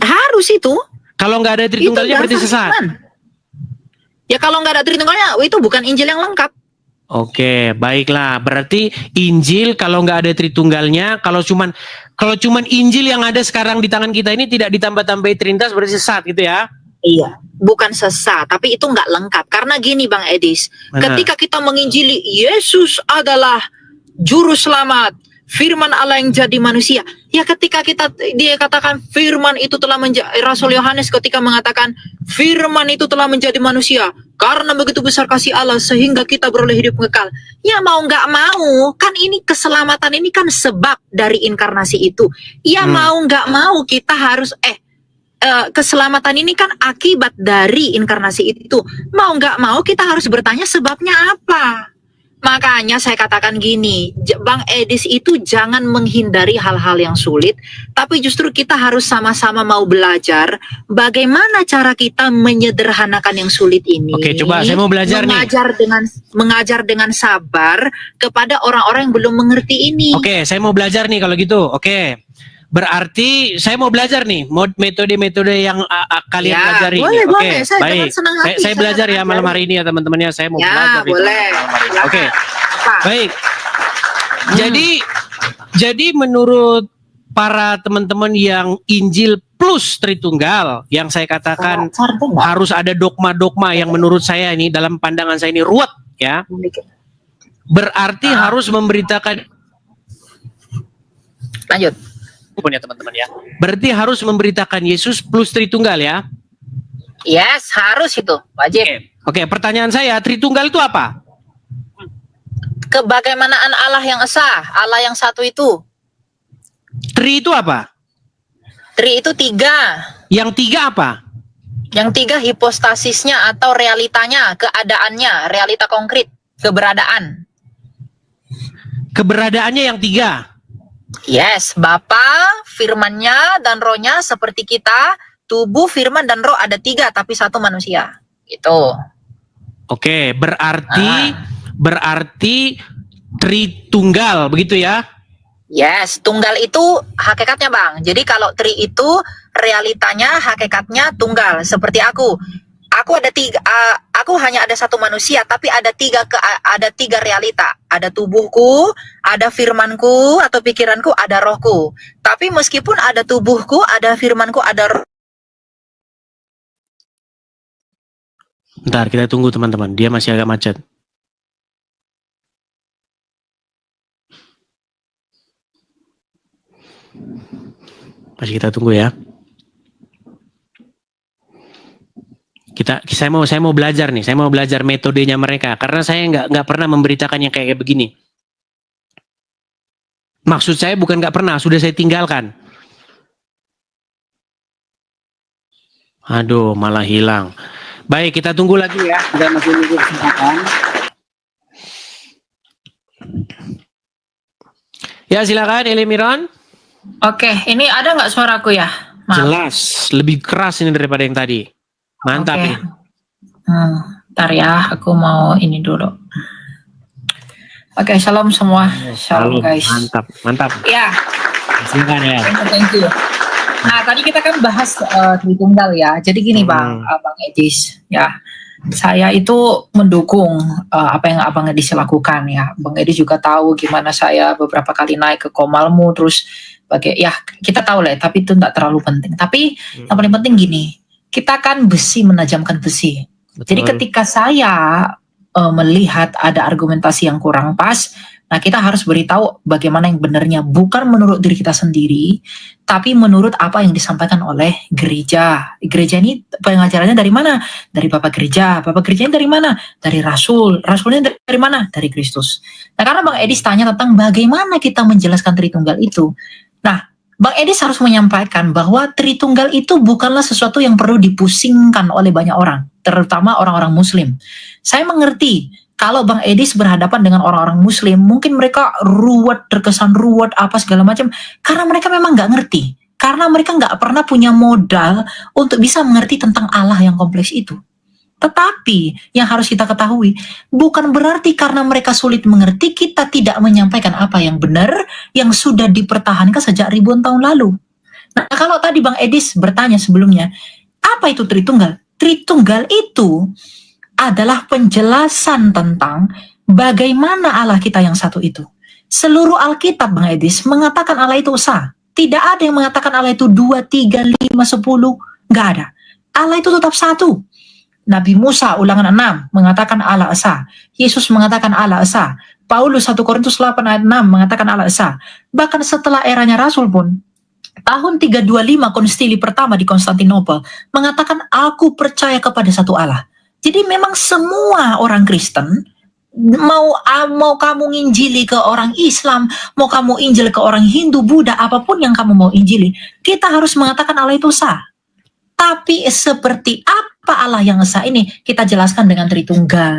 Harus itu. Kalau nggak ada Tritunggalnya berarti sesat. Ya kalau nggak ada Tritunggalnya, itu bukan Injil yang lengkap. Oke, baiklah. Berarti Injil kalau nggak ada Tritunggalnya, kalau cuman Injil yang ada sekarang di tangan kita ini tidak ditambah-tambahi Trinitas berarti sesat gitu ya? Iya, bukan sesat, tapi itu nggak lengkap. Karena gini Bang Edis, ketika kita menginjili Yesus adalah juru selamat, firman Allah yang jadi manusia. Ya ketika dia katakan firman itu telah menjadi, Rasul Yohanes ketika mengatakan firman itu telah menjadi manusia karena begitu besar kasih Allah sehingga kita beroleh hidup kekal. Ya mau nggak mau, kan ini keselamatan ini kan sebab dari inkarnasi itu. Ya mau nggak mau kita harus keselamatan ini kan akibat dari inkarnasi itu. Mau nggak mau kita harus bertanya sebabnya apa. Makanya saya katakan gini, Bang Edis itu jangan menghindari hal-hal yang sulit, tapi justru kita harus sama-sama mau belajar bagaimana cara kita menyederhanakan yang sulit ini. Oke, coba saya mau belajar mengajar dengan sabar kepada orang-orang yang belum mengerti ini. Oke, saya mau belajar nih kalau gitu. Oke. Berarti saya mau belajar nih metode-metode yang kalian pelajari. Boleh. Saya belajar ya malam hari ini ya teman-temannya. Saya mau belajar. Boleh. Oke. Baik. Jadi menurut para teman-teman yang Injil plus Tritunggal, yang saya katakan harus ada dogma-dogma yang menurut saya ini dalam pandangan saya ini ruwet ya. Berarti harus memberitakan Lanjut. Ya teman-teman ya. Berarti harus memberitakan Yesus plus Tritunggal ya. Yes, harus itu, wajib. Oke, pertanyaan saya, Tritunggal itu apa? Kebagaimanaan Allah yang esa, Allah yang satu itu. Tri itu apa? Tri itu 3. Yang 3 apa? Yang 3 hipostasisnya atau realitanya, keadaannya, realita konkret, keberadaan. Keberadaannya yang 3. Yes, Bapa, firmannya dan rohnya seperti kita, tubuh, firman dan roh ada 3 tapi satu manusia. Gitu. Oke, berarti Tritunggal begitu ya? Yes, tunggal itu hakikatnya Bang. Jadi kalau tri itu realitanya, hakikatnya tunggal. Seperti aku ada 3, aku hanya ada satu manusia, tapi ada 3 realita. Ada tubuhku, ada firmanku atau pikiranku, ada rohku. Tapi meskipun ada tubuhku, ada firmanku, ada roh. Bentar, kita tunggu teman-teman. Dia masih agak macet. Masih kita tunggu ya. Saya mau belajar nih. Saya mau belajar metodenya mereka karena saya nggak pernah memberitakan yang kayak begini. Maksud saya bukan nggak pernah, sudah saya tinggalkan. Aduh, malah hilang. Baik, kita tunggu lagi ya. Kita masih menunggu kesempatan. Ya, silakan Eli Miron. Oke, ini ada nggak suaraku ya? Maaf. Jelas, lebih keras ini daripada yang tadi. Mantap Oke. nih. Ntar ya, aku mau ini dulu. Oke, shalom semua. Shalom guys. Mantap. Ya. Silakan ya. Thank you. Nah, tadi kita kan bahas Tritunggal ya. Jadi gini Bang Edis, ya. Saya itu mendukung apa yang Abang Edis lakukan ya. Bang Edis juga tahu gimana saya beberapa kali naik ke Komalmu, terus ya kita tahu lah, tapi itu tidak terlalu penting. Tapi yang paling penting gini, kita kan besi menajamkan besi. Betul. Jadi ketika saya melihat ada argumentasi yang kurang pas, nah kita harus beritahu bagaimana yang benarnya, bukan menurut diri kita sendiri, tapi menurut apa yang disampaikan oleh gereja. Gereja ini pengajarannya dari mana? Dari Bapak Gereja. Bapak Gerejanya dari mana? Dari Rasul. Rasulnya dari mana? Dari Kristus. Nah karena Bang Edis tanya tentang bagaimana kita menjelaskan Tritunggal itu. Nah, Bang Edis harus menyampaikan bahwa Tritunggal itu bukanlah sesuatu yang perlu dipusingkan oleh banyak orang, terutama orang-orang Muslim. Saya mengerti kalau Bang Edis berhadapan dengan orang-orang Muslim, mungkin mereka terkesan ruwet apa segala macam, karena mereka memang nggak ngerti, karena mereka nggak pernah punya modal untuk bisa mengerti tentang Allah yang kompleks itu. Tetapi yang harus kita ketahui, bukan berarti karena mereka sulit mengerti, kita tidak menyampaikan apa yang benar, yang sudah dipertahankan sejak ribuan tahun lalu. Nah, kalau tadi Bang Edis bertanya sebelumnya, apa itu Tritunggal? Tritunggal itu adalah penjelasan tentang bagaimana Allah kita yang satu itu. Seluruh Alkitab, Bang Edis, mengatakan Allah itu esa. Tidak ada yang mengatakan Allah itu 2, 3, 5, 10. Nggak ada. Allah itu tetap satu. Nabi Musa ulangan 6 mengatakan Allah esa. Yesus mengatakan Allah esa. Paulus 1 Korintus 8 ayat 6 mengatakan Allah esa. Bahkan setelah eranya Rasul pun, tahun 325 konsili pertama di Konstantinopel mengatakan aku percaya kepada satu Allah. Jadi memang semua orang Kristen, mau kamu nginjili ke orang Islam, mau kamu injil ke orang Hindu, Buddha, apapun yang kamu mau injili, kita harus mengatakan Allah itu esa. Tapi seperti apa Allah yang esa ini? Kita jelaskan dengan Tritunggal.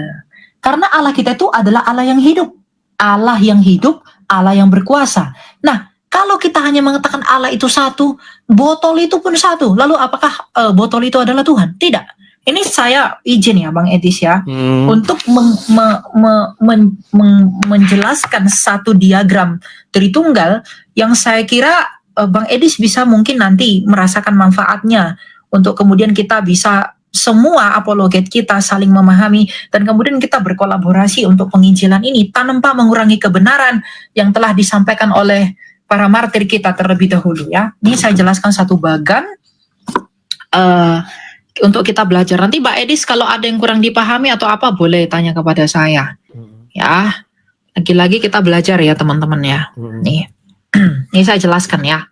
Karena Allah kita itu adalah Allah yang hidup. Allah yang hidup, Allah yang berkuasa. Nah, kalau kita hanya mengatakan Allah itu satu, botol itu pun satu. Lalu apakah botol itu adalah Tuhan? Tidak. Ini saya izin ya Bang Edis ya, untuk menjelaskan satu diagram Tritunggal yang saya kira Bang Edis bisa mungkin nanti merasakan manfaatnya, untuk kemudian kita bisa semua apologet kita saling memahami dan kemudian kita berkolaborasi untuk penginjilan ini tanpa mengurangi kebenaran yang telah disampaikan oleh para martir kita terlebih dahulu ya. Ini saya jelaskan satu bagan untuk kita belajar. Nanti Mbak Edis kalau ada yang kurang dipahami atau apa boleh tanya kepada saya. Ya, lagi-lagi kita belajar ya teman-teman ya. Nih. Ini saya jelaskan ya.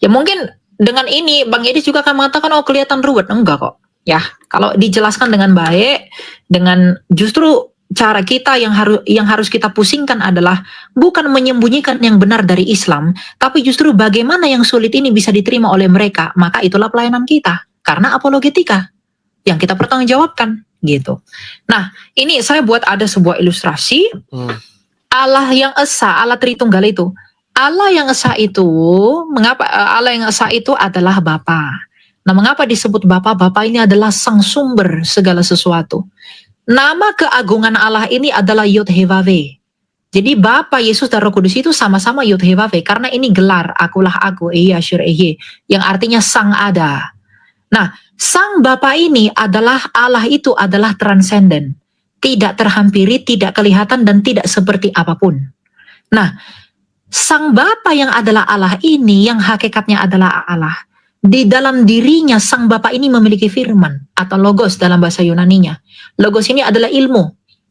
Ya mungkin dengan ini Bang Edis juga akan mengatakan oh kelihatan ruwet. Enggak kok. Ya, kalau dijelaskan dengan baik, dengan justru cara kita yang harus kita pusingkan adalah bukan menyembunyikan yang benar dari Islam, tapi justru bagaimana yang sulit ini bisa diterima oleh mereka. Maka itulah pelayanan kita. Karena apologetika yang kita pertanggungjawabkan gitu. Nah, ini saya buat ada sebuah ilustrasi. Allah yang esa, Allah Tritunggal itu. Allah yang esa itu, mengapa Allah yang esa itu adalah Bapa. Nah, mengapa disebut Bapa? Bapa ini adalah sang sumber segala sesuatu. Nama keagungan Allah ini adalah Yod-Heh-Vav-He. Jadi Bapa, Yesus, dan Roh Kudus itu sama-sama Yod-Heh-Vav-He. Karena ini gelar, akulah aku, Ehi Asyur Ehi, yang artinya sang ada. Nah, sang Bapa ini adalah Allah itu adalah transenden. Tidak terhampiri, tidak kelihatan, dan tidak seperti apapun. Nah, sang Bapa yang adalah Allah ini, yang hakikatnya adalah Allah. Di dalam dirinya sang Bapa ini memiliki firman atau logos dalam bahasa Yunaninya. Logos ini adalah ilmu.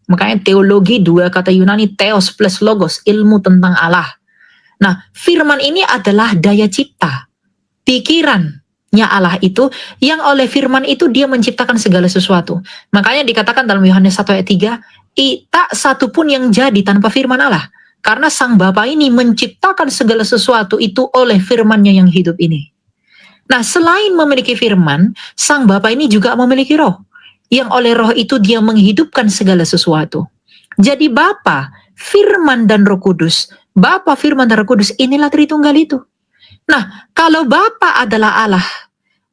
Makanya teologi dua kata Yunani theos plus logos, ilmu tentang Allah. Nah, firman ini adalah daya cipta. Pikirannya Allah itu yang oleh firman itu dia menciptakan segala sesuatu. Makanya dikatakan dalam Yohanes 1 ayat 3, tak satu pun yang jadi tanpa firman Allah. Karena sang Bapa ini menciptakan segala sesuatu itu oleh firman-Nya yang hidup ini. Nah, selain memiliki firman, sang Bapa ini juga memiliki roh. Yang oleh roh itu dia menghidupkan segala sesuatu. Jadi Bapa, firman dan Roh Kudus, Bapa, firman dan Roh Kudus, inilah Tritunggal itu. Nah, kalau Bapa adalah Allah,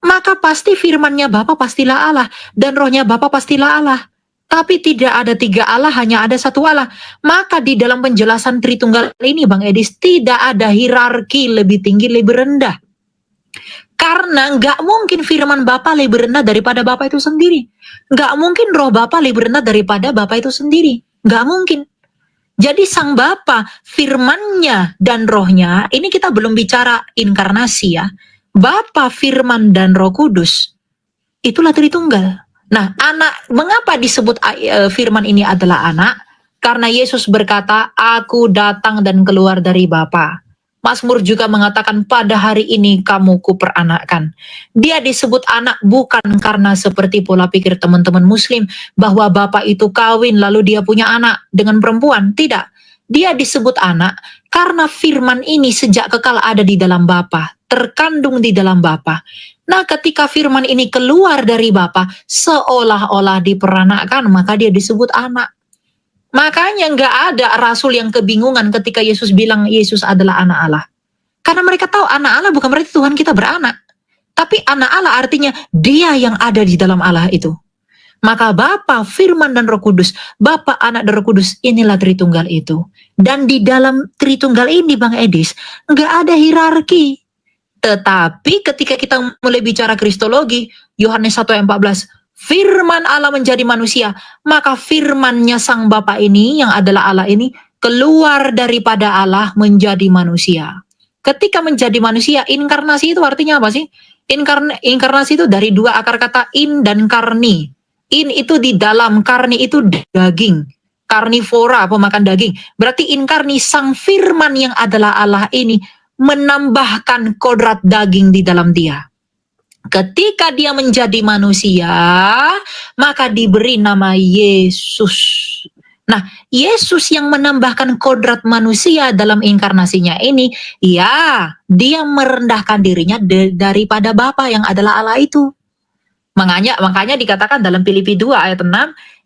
maka pasti firman-Nya Bapa pastilah Allah, dan rohnya Bapa pastilah Allah. Tapi tidak ada tiga Allah, hanya ada satu Allah. Maka di dalam penjelasan Tritunggal ini, Bang Edis, tidak ada hierarki lebih tinggi, lebih rendah. Karena nggak mungkin firman Bapa lebih rendah daripada Bapa itu sendiri. Nggak mungkin roh Bapa lebih rendah daripada Bapa itu sendiri. Nggak mungkin. Jadi sang Bapa, firman-Nya dan rohnya, ini kita belum bicara inkarnasi ya. Bapa, firman, dan Roh Kudus, itulah Tritunggal. Nah, anak, mengapa disebut firman ini adalah anak? Karena Yesus berkata, aku datang dan keluar dari Bapa. Mazmur juga mengatakan pada hari ini kamu kuperanakkan. Dia disebut anak bukan karena seperti pola pikir teman-teman muslim bahwa bapak itu kawin lalu dia punya anak dengan perempuan. Tidak. Dia disebut anak karena firman ini sejak kekal ada di dalam Bapa, terkandung di dalam Bapa. Nah, ketika firman ini keluar dari Bapa seolah-olah diperanakkan, maka dia disebut anak. Makanya nggak ada rasul yang kebingungan ketika Yesus bilang Yesus adalah anak Allah. Karena mereka tahu anak Allah bukan berarti Tuhan kita beranak. Tapi anak Allah artinya dia yang ada di dalam Allah itu. Maka Bapa, Firman, dan Roh Kudus, Bapa, Anak, dan Roh Kudus, inilah Tritunggal itu. Dan di dalam Tritunggal ini, Bang Edis, nggak ada hierarki. Tetapi ketika kita mulai bicara kristologi, Yohanes 1 ayat 14, Firman Allah menjadi manusia, maka firman-Nya sang Bapa ini yang adalah Allah ini keluar daripada Allah menjadi manusia. Ketika menjadi manusia, inkarnasi itu artinya apa sih? Inkarnasi itu dari dua akar kata in dan karni. In itu di dalam, karni itu daging. Karnivora, pemakan daging. Berarti inkarni sang firman yang adalah Allah ini menambahkan kodrat daging di dalam dia. Ketika dia menjadi manusia, maka diberi nama Yesus. Nah, Yesus yang menambahkan kodrat manusia dalam inkarnasinya ini, ya, dia merendahkan dirinya daripada Bapa yang adalah Allah itu. Makanya dikatakan dalam Filipi 2 ayat 6,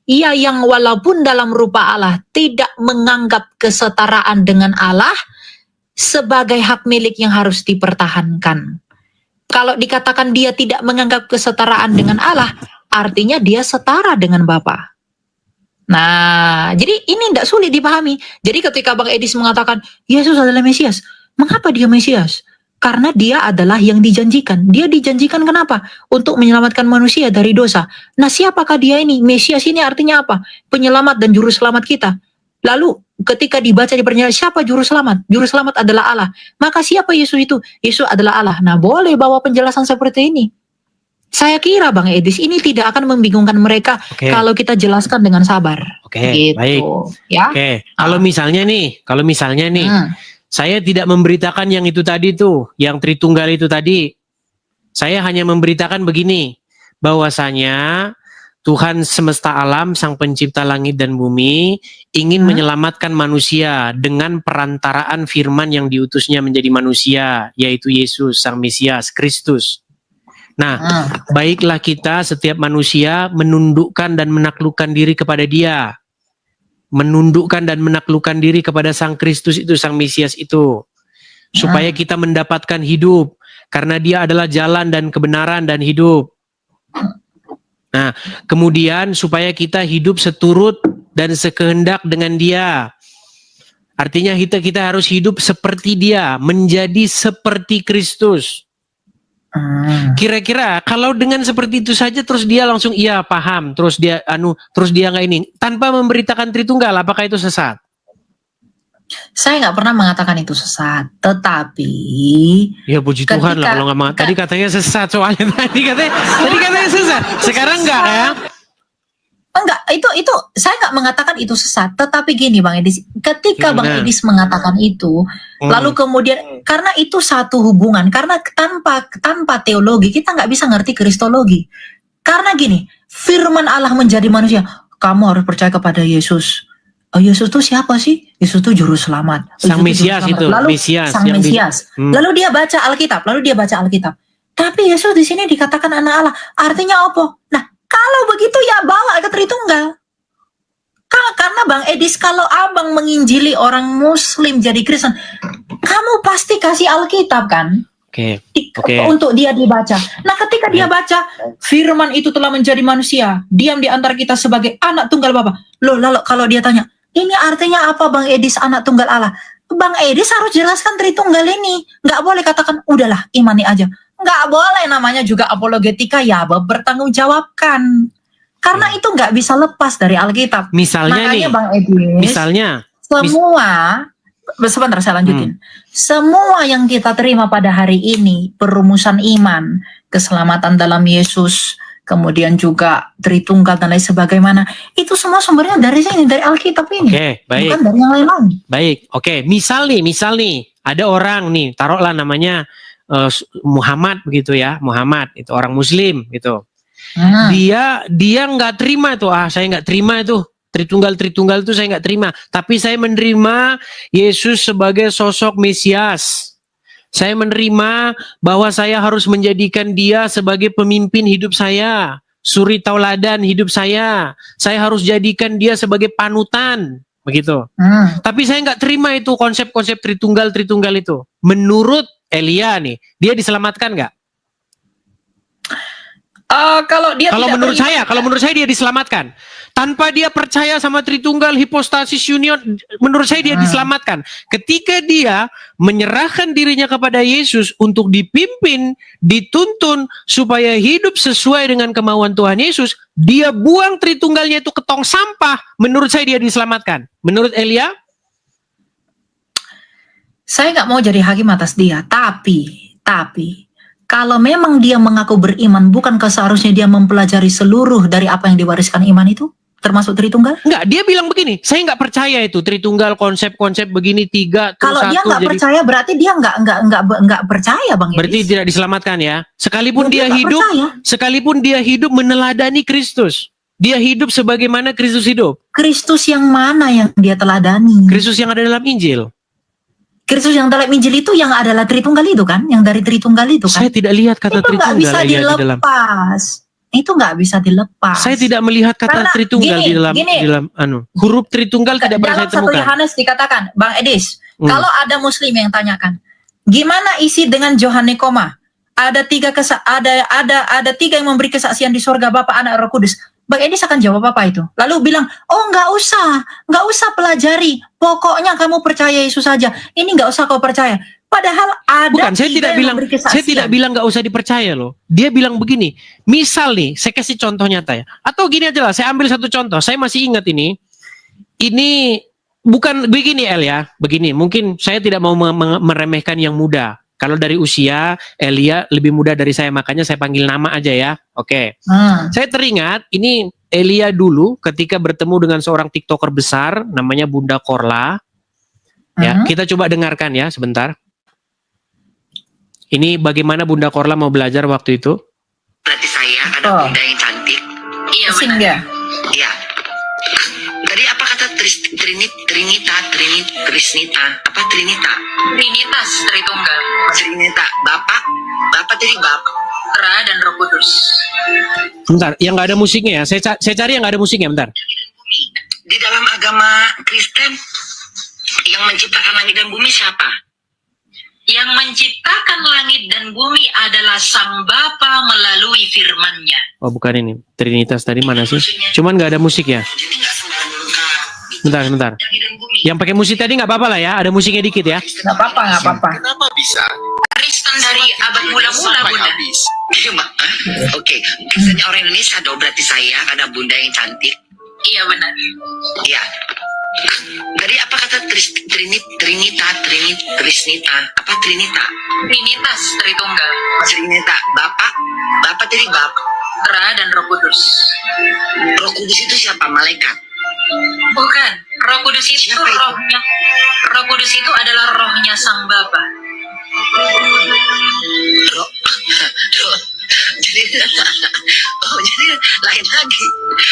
ia yang walaupun dalam rupa Allah tidak menganggap kesetaraan dengan Allah sebagai hak milik yang harus dipertahankan. Kalau dikatakan dia tidak menganggap kesetaraan dengan Allah, artinya dia setara dengan Bapa. Nah, jadi ini tidak sulit dipahami. Jadi ketika Bang Edis mengatakan, Yesus adalah Mesias. Mengapa dia Mesias? Karena dia adalah yang dijanjikan. Dia dijanjikan kenapa? Untuk menyelamatkan manusia dari dosa. Nah, siapakah dia ini? Mesias ini artinya apa? Penyelamat dan juru selamat kita. Lalu ketika dibaca di pernyataan siapa juru selamat? Juru selamat adalah Allah. Maka siapa Yesus itu? Yesus adalah Allah. Nah, boleh bawa penjelasan seperti ini. Saya kira Bang Edis ini tidak akan membingungkan mereka kalau kita jelaskan dengan sabar. Gitu. Baik. Ya. Kalau misalnya nih, Saya tidak memberitakan yang itu tadi tuh, yang Tritunggal itu tadi. Saya hanya memberitakan begini, bahwasanya Tuhan semesta alam, Sang Pencipta langit dan bumi, ingin menyelamatkan manusia dengan perantaraan firman yang diutusnya menjadi manusia, yaitu Yesus, Sang Mesias, Kristus. Nah, baiklah kita setiap manusia menundukkan dan menaklukkan diri kepada Dia. Menundukkan dan menaklukkan diri kepada Sang Kristus itu, Sang Mesias itu. Supaya kita mendapatkan hidup. Karena Dia adalah jalan dan kebenaran dan hidup. Nah, kemudian supaya kita hidup seturut dan sekehendak dengan Dia. Artinya kita harus hidup seperti Dia, menjadi seperti Kristus. Kira-kira kalau dengan seperti itu saja terus dia langsung iya paham, terus dia nggak ini, tanpa memberitakan Tritunggal, apakah itu sesat? Saya nggak pernah mengatakan itu sesat, tetapi ya puji Tuhan lah kalau nggak tadi katanya sesat soalnya tadi katanya sesat, sekarang enggak ya? Enggak, itu saya nggak mengatakan itu sesat, tetapi gini Bang Edis, ketika Bang Edis mengatakan itu, lalu kemudian karena itu satu hubungan, karena tanpa teologi kita nggak bisa ngerti kristologi. Karena gini, firman Allah menjadi manusia, kamu harus percaya kepada Yesus. Oh, Yesus itu siapa sih? Yesus itu juru selamat. Sang Mesias itu, lalu Sang Mesias. Lalu dia baca Alkitab. Tapi Yesus di sini dikatakan anak Allah. Artinya apa? Nah, kalau begitu ya bawa ke Tritunggal. Karena Bang Edis, kalau abang menginjili orang Muslim jadi Kristen, kamu pasti kasih Alkitab kan? Oke. Untuk dia dibaca. Nah, ketika dia baca, firman itu telah menjadi manusia, diam di antara kita sebagai anak tunggal Bapa. Loh, lalu kalau dia tanya, ini artinya apa Bang Edis anak tunggal Allah? Bang Edis harus jelaskan Tritunggal ini. Nggak boleh katakan, udahlah imani aja. Nggak boleh, namanya juga apologetika, ya bertanggung jawabkan. Karena itu nggak bisa lepas dari Alkitab. Misalnya makanya nih, Bang Edis, sebentar saya lanjutin. Semua yang kita terima pada hari ini, perumusan iman, keselamatan dalam Yesus, kemudian juga Tritunggal dan lain sebagaimana, itu semua sumbernya dari sini, dari Alkitab ini. Oke, baik. Bukan dari yang lain-lain. Baik, oke. Misal nih, ada orang nih, taruhlah namanya Muhammad begitu ya, Muhammad itu orang Muslim gitu. Dia nggak terima itu, saya nggak terima itu Tritunggal itu saya nggak terima. Tapi saya menerima Yesus sebagai sosok Mesias. Saya menerima bahwa saya harus menjadikan Dia sebagai pemimpin hidup saya, suri tauladan hidup saya. Saya harus jadikan Dia sebagai panutan, begitu. Tapi saya nggak terima itu konsep-konsep Tritunggal itu. Menurut Elia nih, dia diselamatkan nggak? Kalau menurut saya dia diselamatkan. Tanpa dia percaya sama Tritunggal, hipostasis union, menurut saya dia diselamatkan. Ketika dia menyerahkan dirinya kepada Yesus untuk dipimpin, dituntun supaya hidup sesuai dengan kemauan Tuhan Yesus, dia buang Tritunggalnya itu ke tong sampah. Menurut saya dia diselamatkan. Menurut Elia? Saya nggak mau jadi hakim atas dia, tapi kalau memang dia mengaku beriman, bukankah seharusnya dia mempelajari seluruh dari apa yang diwariskan iman itu, termasuk Tritunggal? Enggak, dia bilang begini, saya nggak percaya itu Tritunggal, konsep-konsep begini 3 terus 1. Kalau dia nggak percaya, berarti dia nggak percaya Bang Edis. Berarti tidak diselamatkan ya. Sekalipun dia hidup meneladani Kristus. Dia hidup sebagaimana Kristus hidup. Kristus yang mana yang dia teladani? Kristus yang ada dalam Injil. Kristus yang dalam Injil itu yang adalah Tritunggal itu kan, yang dari Tritunggal itu kan. Saya tidak lihat kata itu Tritunggal bisa dilepas. Itu nggak bisa dilepas. Saya tidak melihat kata karena Tritunggal di dalam huruf Tritunggal tidak pernah saya temukan. Dalam 1 Yohanes dikatakan, Bang Edis, kalau ada Muslim yang tanyakan, gimana isi dengan Johane koma? Ada tiga yang memberi kesaksian di sorga, Bapa, Anak, Roh Kudus. Bang Edis akan jawab apa itu? Lalu bilang, oh nggak usah pelajari. Pokoknya kamu percaya Yesus saja. Ini nggak usah kau percaya. Padahal ada. Bukan, saya tidak bilang nggak usah dipercaya loh. Dia bilang begini. Misal nih, saya kasih contoh nyata ya. Atau gini aja lah, saya ambil satu contoh. Saya masih ingat ini. Ini bukan begini El ya. Begini, mungkin saya tidak mau meremehkan yang muda. Kalau dari usia, Elia lebih muda dari saya, makanya saya panggil nama aja ya. Oke. Saya teringat, ini Elia dulu ketika bertemu dengan seorang TikToker besar, namanya Bunda Korla. Ya, kita coba dengarkan ya sebentar. Ini bagaimana Bunda Korla mau belajar waktu itu? Berarti saya ada bunda yang cantik. Iya benar. Iya. Tadi apa kata Trinita? Apa Trinita? Trinitas, Tritunggal. Trinita. Bapak tadi Bapak. Ra dan Roh Kudus. Bentar, yang nggak ada musiknya ya. Saya cari yang nggak ada musiknya, bentar. Di dalam agama Kristen yang menciptakan langit dan bumi siapa? Yang menciptakan langit dan bumi adalah Sang Bapa melalui firman-Nya. Oh bukan ini, Trinitas tadi mana sih? Cuman nggak ada musik ya. Jadi nggak sembarang lengkap. Bentar. Langit dan bumi. Yang pakai musik tadi nggak apa-apa lah ya, ada musiknya dikit ya. Nggak apa-apa. Kenapa bisa? Kristen dari abad mula-mula, Sampai Bunda. habis. Oke, Kristennya orang Indonesia dong, berarti saya ada bunda yang cantik. Iya benar. Iya. Tadi apa kata Trinita? Apa Trinita? Trinitas, Tritunggal. Trinita. Bapak tadi Bapak. Ra dan Roh Kudus. Roh Kudus itu siapa? Malaikat. Bukan. Roh Kudus itu Siapa itu? rohnya. Roh Kudus itu adalah rohnya Sang Bapa. Roh. Jadi lain lagi.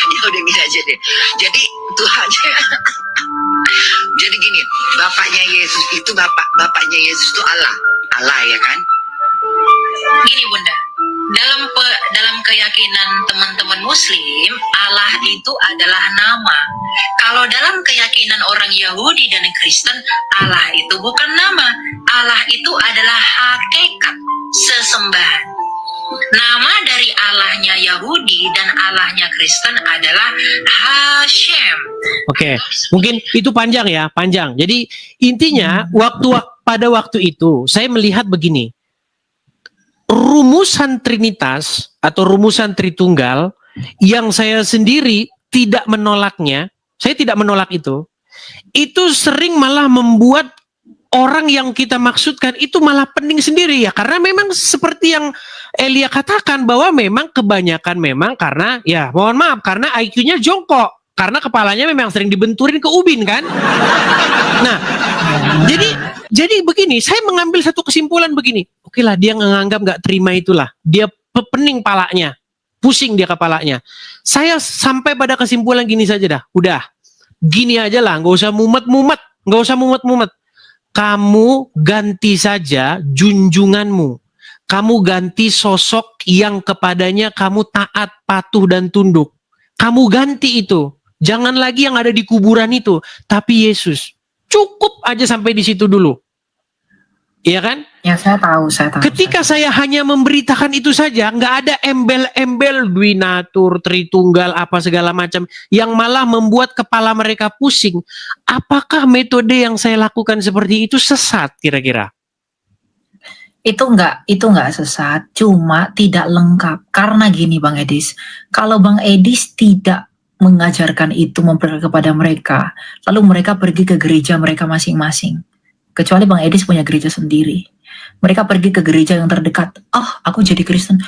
Ya udah gini aja deh. Jadi Tuhannya. Jadi gini, bapaknya Yesus itu bapaknya Yesus itu Allah ya kan? Gini Bunda, dalam keyakinan teman-teman Muslim, Allah itu adalah nama. Kalau dalam keyakinan orang Yahudi dan Kristen, Allah itu bukan nama. Allah itu adalah hakikat sesembahan. Nama dari Allahnya Yahudi dan Allahnya Kristen adalah Hashem. Oke, mungkin itu panjang ya, panjang. Jadi intinya pada waktu itu saya melihat begini. Rumusan Trinitas atau rumusan Tritunggal yang saya sendiri tidak menolaknya, saya tidak menolak itu sering malah membuat orang yang kita maksudkan itu malah pening sendiri ya, karena memang seperti yang Elia katakan bahwa memang kebanyakan memang karena ya mohon maaf karena IQ-nya jongkok, karena kepalanya memang sering dibenturin ke ubin kan. Nah, jadi begini, saya mengambil satu kesimpulan begini. Oke lah, dia menganggap nggak terima itulah, dia pening palanya, pusing dia kepalanya. Saya sampai pada kesimpulan gini saja dah, udah gini aja lah, nggak usah mumet. Kamu ganti saja junjunganmu. Kamu ganti sosok yang kepadanya kamu taat, patuh, dan tunduk. Kamu ganti itu. Jangan lagi yang ada di kuburan itu. Tapi Yesus. Cukup aja sampai di situ dulu. Iya kan? Ya saya tahu. Ketika saya hanya memberitakan itu saja, nggak ada embel-embel Dwinatur, Tritunggal, apa segala macam, yang malah membuat kepala mereka pusing. Apakah metode yang saya lakukan seperti itu sesat kira-kira? Itu enggak sesat, cuma tidak lengkap. Karena gini Bang Edis, kalau Bang Edis tidak mengajarkan itu kepada mereka, lalu mereka pergi ke gereja mereka masing-masing. Kecuali Bang Edis punya gereja sendiri. Mereka pergi ke gereja yang terdekat. Aku jadi Kristen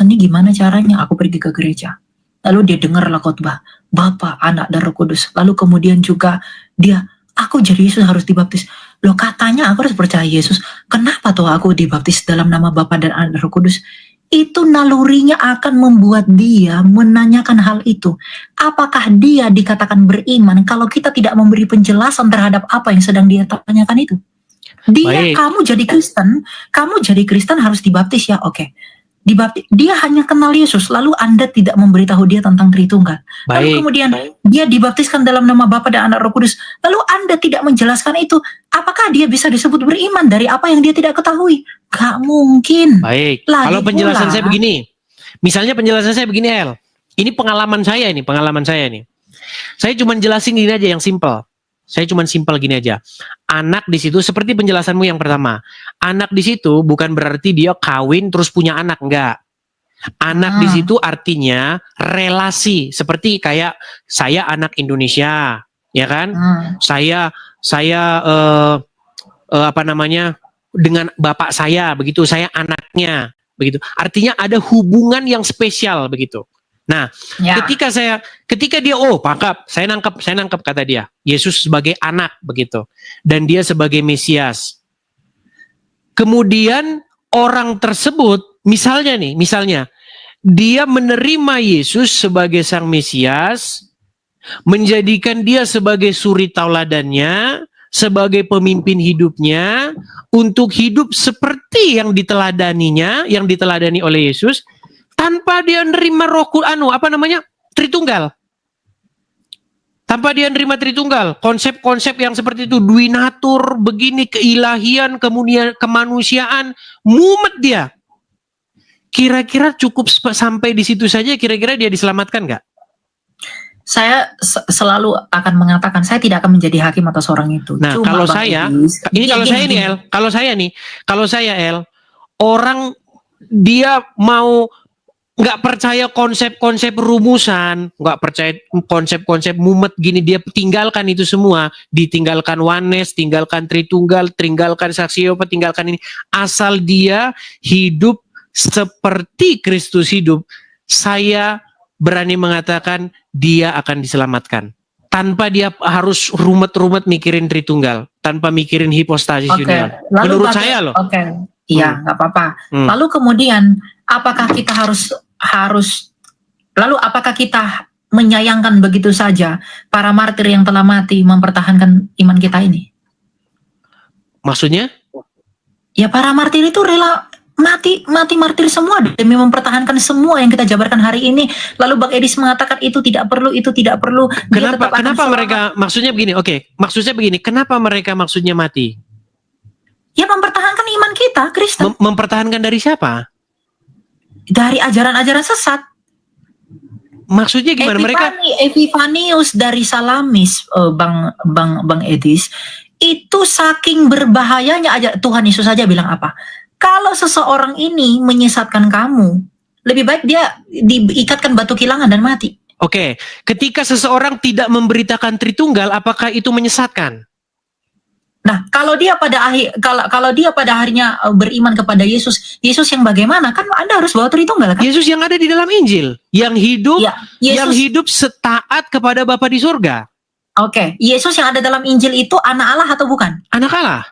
ini gimana caranya? Aku pergi ke gereja. Lalu dia dengarlah khotbah, Bapa, Anak, dan Roh Kudus. Lalu kemudian juga dia, aku jadi Yesus harus dibaptis. Loh katanya aku harus percaya Yesus. Kenapa tuh aku dibaptis dalam nama Bapa dan Anak dan Roh Kudus? Itu nalurinya akan membuat dia menanyakan hal itu. Apakah dia dikatakan beriman kalau kita tidak memberi penjelasan terhadap apa yang sedang dia tanyakan itu? Baik. Kamu jadi Kristen harus dibaptis ya, oke. Dibaptis, dia hanya kenal Yesus, lalu Anda tidak memberitahu dia tentang Tritunggal. Lalu kemudian dia dibaptiskan dalam nama Bapa dan Anak Roh Kudus. Lalu Anda tidak menjelaskan itu. Apakah dia bisa disebut beriman dari apa yang dia tidak ketahui? Gak mungkin. Baik. Kalau penjelasan saya begini. Misalnya penjelasan saya begini, El. Ini pengalaman saya nih. Saya cuma jelasin gini aja yang simple. Gini aja. Anak di situ seperti penjelasanmu yang pertama. Anak di situ bukan berarti dia kawin terus punya anak, enggak. Anak di situ artinya relasi, seperti kayak saya anak Indonesia, ya kan? Saya dengan bapak saya begitu, saya anaknya begitu. Artinya ada hubungan yang spesial begitu. Nah, Ya. ketika dia pangkap, saya nangkep kata dia. Yesus sebagai anak begitu dan dia sebagai Mesias. Kemudian orang tersebut misalnya dia menerima Yesus sebagai sang Mesias, menjadikan dia sebagai suri tauladannya, sebagai pemimpin hidupnya untuk hidup seperti yang diteladani oleh Yesus tanpa dia nerima Tritunggal. Tanpa dia nerima Tritunggal, konsep-konsep yang seperti itu, duinatur, begini, keilahian, kemudian kemanusiaan, mumet dia. Kira-kira cukup sampai di situ saja, kira-kira dia diselamatkan nggak? Saya selalu akan mengatakan saya tidak akan menjadi hakim atas orang itu. Nah, Cuma kalau Bang saya, Edis, orang dia mau nggak percaya konsep-konsep rumusan, nggak percaya konsep-konsep mumet gini, dia tinggalkan itu semua, ditinggalkan oneness, tinggalkan Tritunggal, tinggalkan saksi Yehova, tinggalkan ini, asal dia hidup seperti Kristus hidup, saya berani mengatakan dia akan diselamatkan. Tanpa dia harus rumet-rumet mikirin Tritunggal, tanpa mikirin hipostasis union. Menurut saya loh. Oke, iya, nggak apa-apa. Hmm. Lalu kemudian, apakah kita apakah kita menyayangkan begitu saja para martir yang telah mati mempertahankan iman kita ini? Maksudnya? Ya, para martir itu rela mati martir semua demi mempertahankan semua yang kita jabarkan hari ini. Lalu Bang Edis mengatakan itu tidak perlu. Dia tetap akan Kenapa selamat. mereka maksudnya begini? Maksudnya begini. Kenapa mereka maksudnya mati? Ya, mempertahankan iman kita, Kristen. Mempertahankan dari siapa? Dari ajaran-ajaran sesat. Maksudnya gimana? Epifanius dari Salamis, Bang Edis, itu saking berbahayanya aja. Tuhan Yesus saja bilang apa? Kalau seseorang ini menyesatkan kamu, lebih baik dia diikatkan batu kilangan dan mati. Oke, ketika seseorang tidak memberitakan Tritunggal, apakah itu menyesatkan? Nah, kalau dia pada akhirnya beriman kepada Yesus yang bagaimana? Kan Anda harus bawa Tritunggal kan? Yesus yang ada di dalam Injil, yang hidup, Ya, yang Yesus. hidup setaat kepada Bapa di surga. Oke, Yesus yang ada dalam Injil itu anak Allah atau bukan? Anak Allah.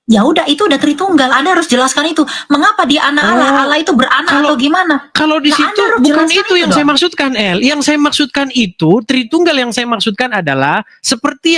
Ya udah, itu udah Tritunggal. Anda harus jelaskan itu. Mengapa dia anak Allah? Allah itu beranak atau gimana? Kalau di Nah, situ Anda harus bukan jelaskan itu yang dong. saya maksudkan, El. Yang saya maksudkan itu Tritunggal, yang saya maksudkan adalah seperti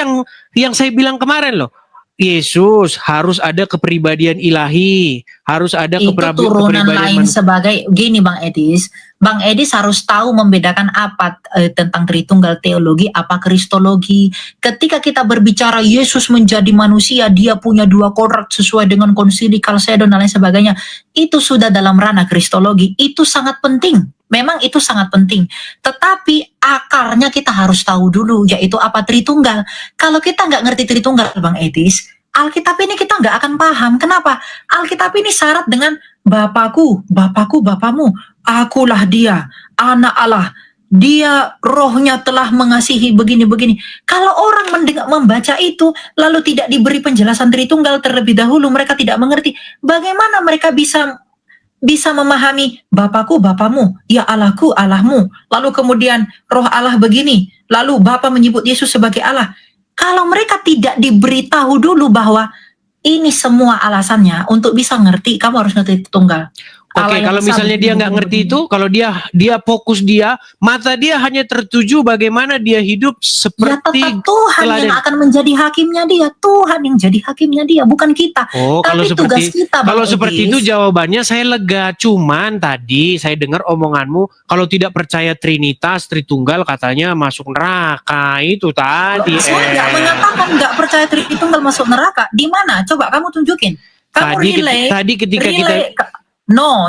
yang saya bilang kemarin loh. Yesus harus ada kepribadian ilahi, harus ada Itu turunan lain sebagai gini Bang Edis. Bang Edis harus tahu membedakan apa tentang Tritunggal teologi, apa kristologi. Ketika kita berbicara Yesus menjadi manusia, dia punya dua kodrat sesuai dengan konsili Kalsedon dan lain sebagainya. Itu sudah dalam ranah kristologi. Itu sangat penting. Memang itu sangat penting. Tetapi akarnya kita harus tahu dulu, yaitu apa Tritunggal. Kalau kita nggak ngerti Tritunggal, Bang Edis, Alkitab ini kita nggak akan paham. Kenapa? Alkitab ini syarat dengan Bapakku, Bapamu, akulah dia, anak Allah. Dia rohnya telah mengasihi begini-begini. Kalau orang membaca itu, lalu tidak diberi penjelasan Tritunggal terlebih dahulu, mereka tidak mengerti. Bagaimana mereka bisa memahami Bapakku, Bapamu, ya Allahku, Allahmu. Lalu kemudian roh Allah begini. Lalu Bapa menyebut Yesus sebagai Allah. Kalau mereka tidak diberitahu dulu bahwa ini semua alasannya untuk bisa ngerti, kamu harus ngerti Tritunggal. Oke, kalau misalnya dia nggak ngerti itu, kalau dia fokus mata dia hanya tertuju bagaimana dia hidup Ya seperti tetap Tuhan teladan. yang akan menjadi hakimnya dia. Tuhan yang jadi hakimnya dia, bukan kita. Oh, kalau Tapi tugas kita, Bang kalau seperti Edis, itu jawabannya saya lega. Cuman tadi saya dengar omonganmu kalau tidak percaya Trinitas, Tritunggal katanya masuk neraka. Itu tadi. Saya nggak mengatakan nggak percaya Tritunggal masuk neraka. Di mana? Coba kamu tunjukin. Kamu Tadi ketika kita No.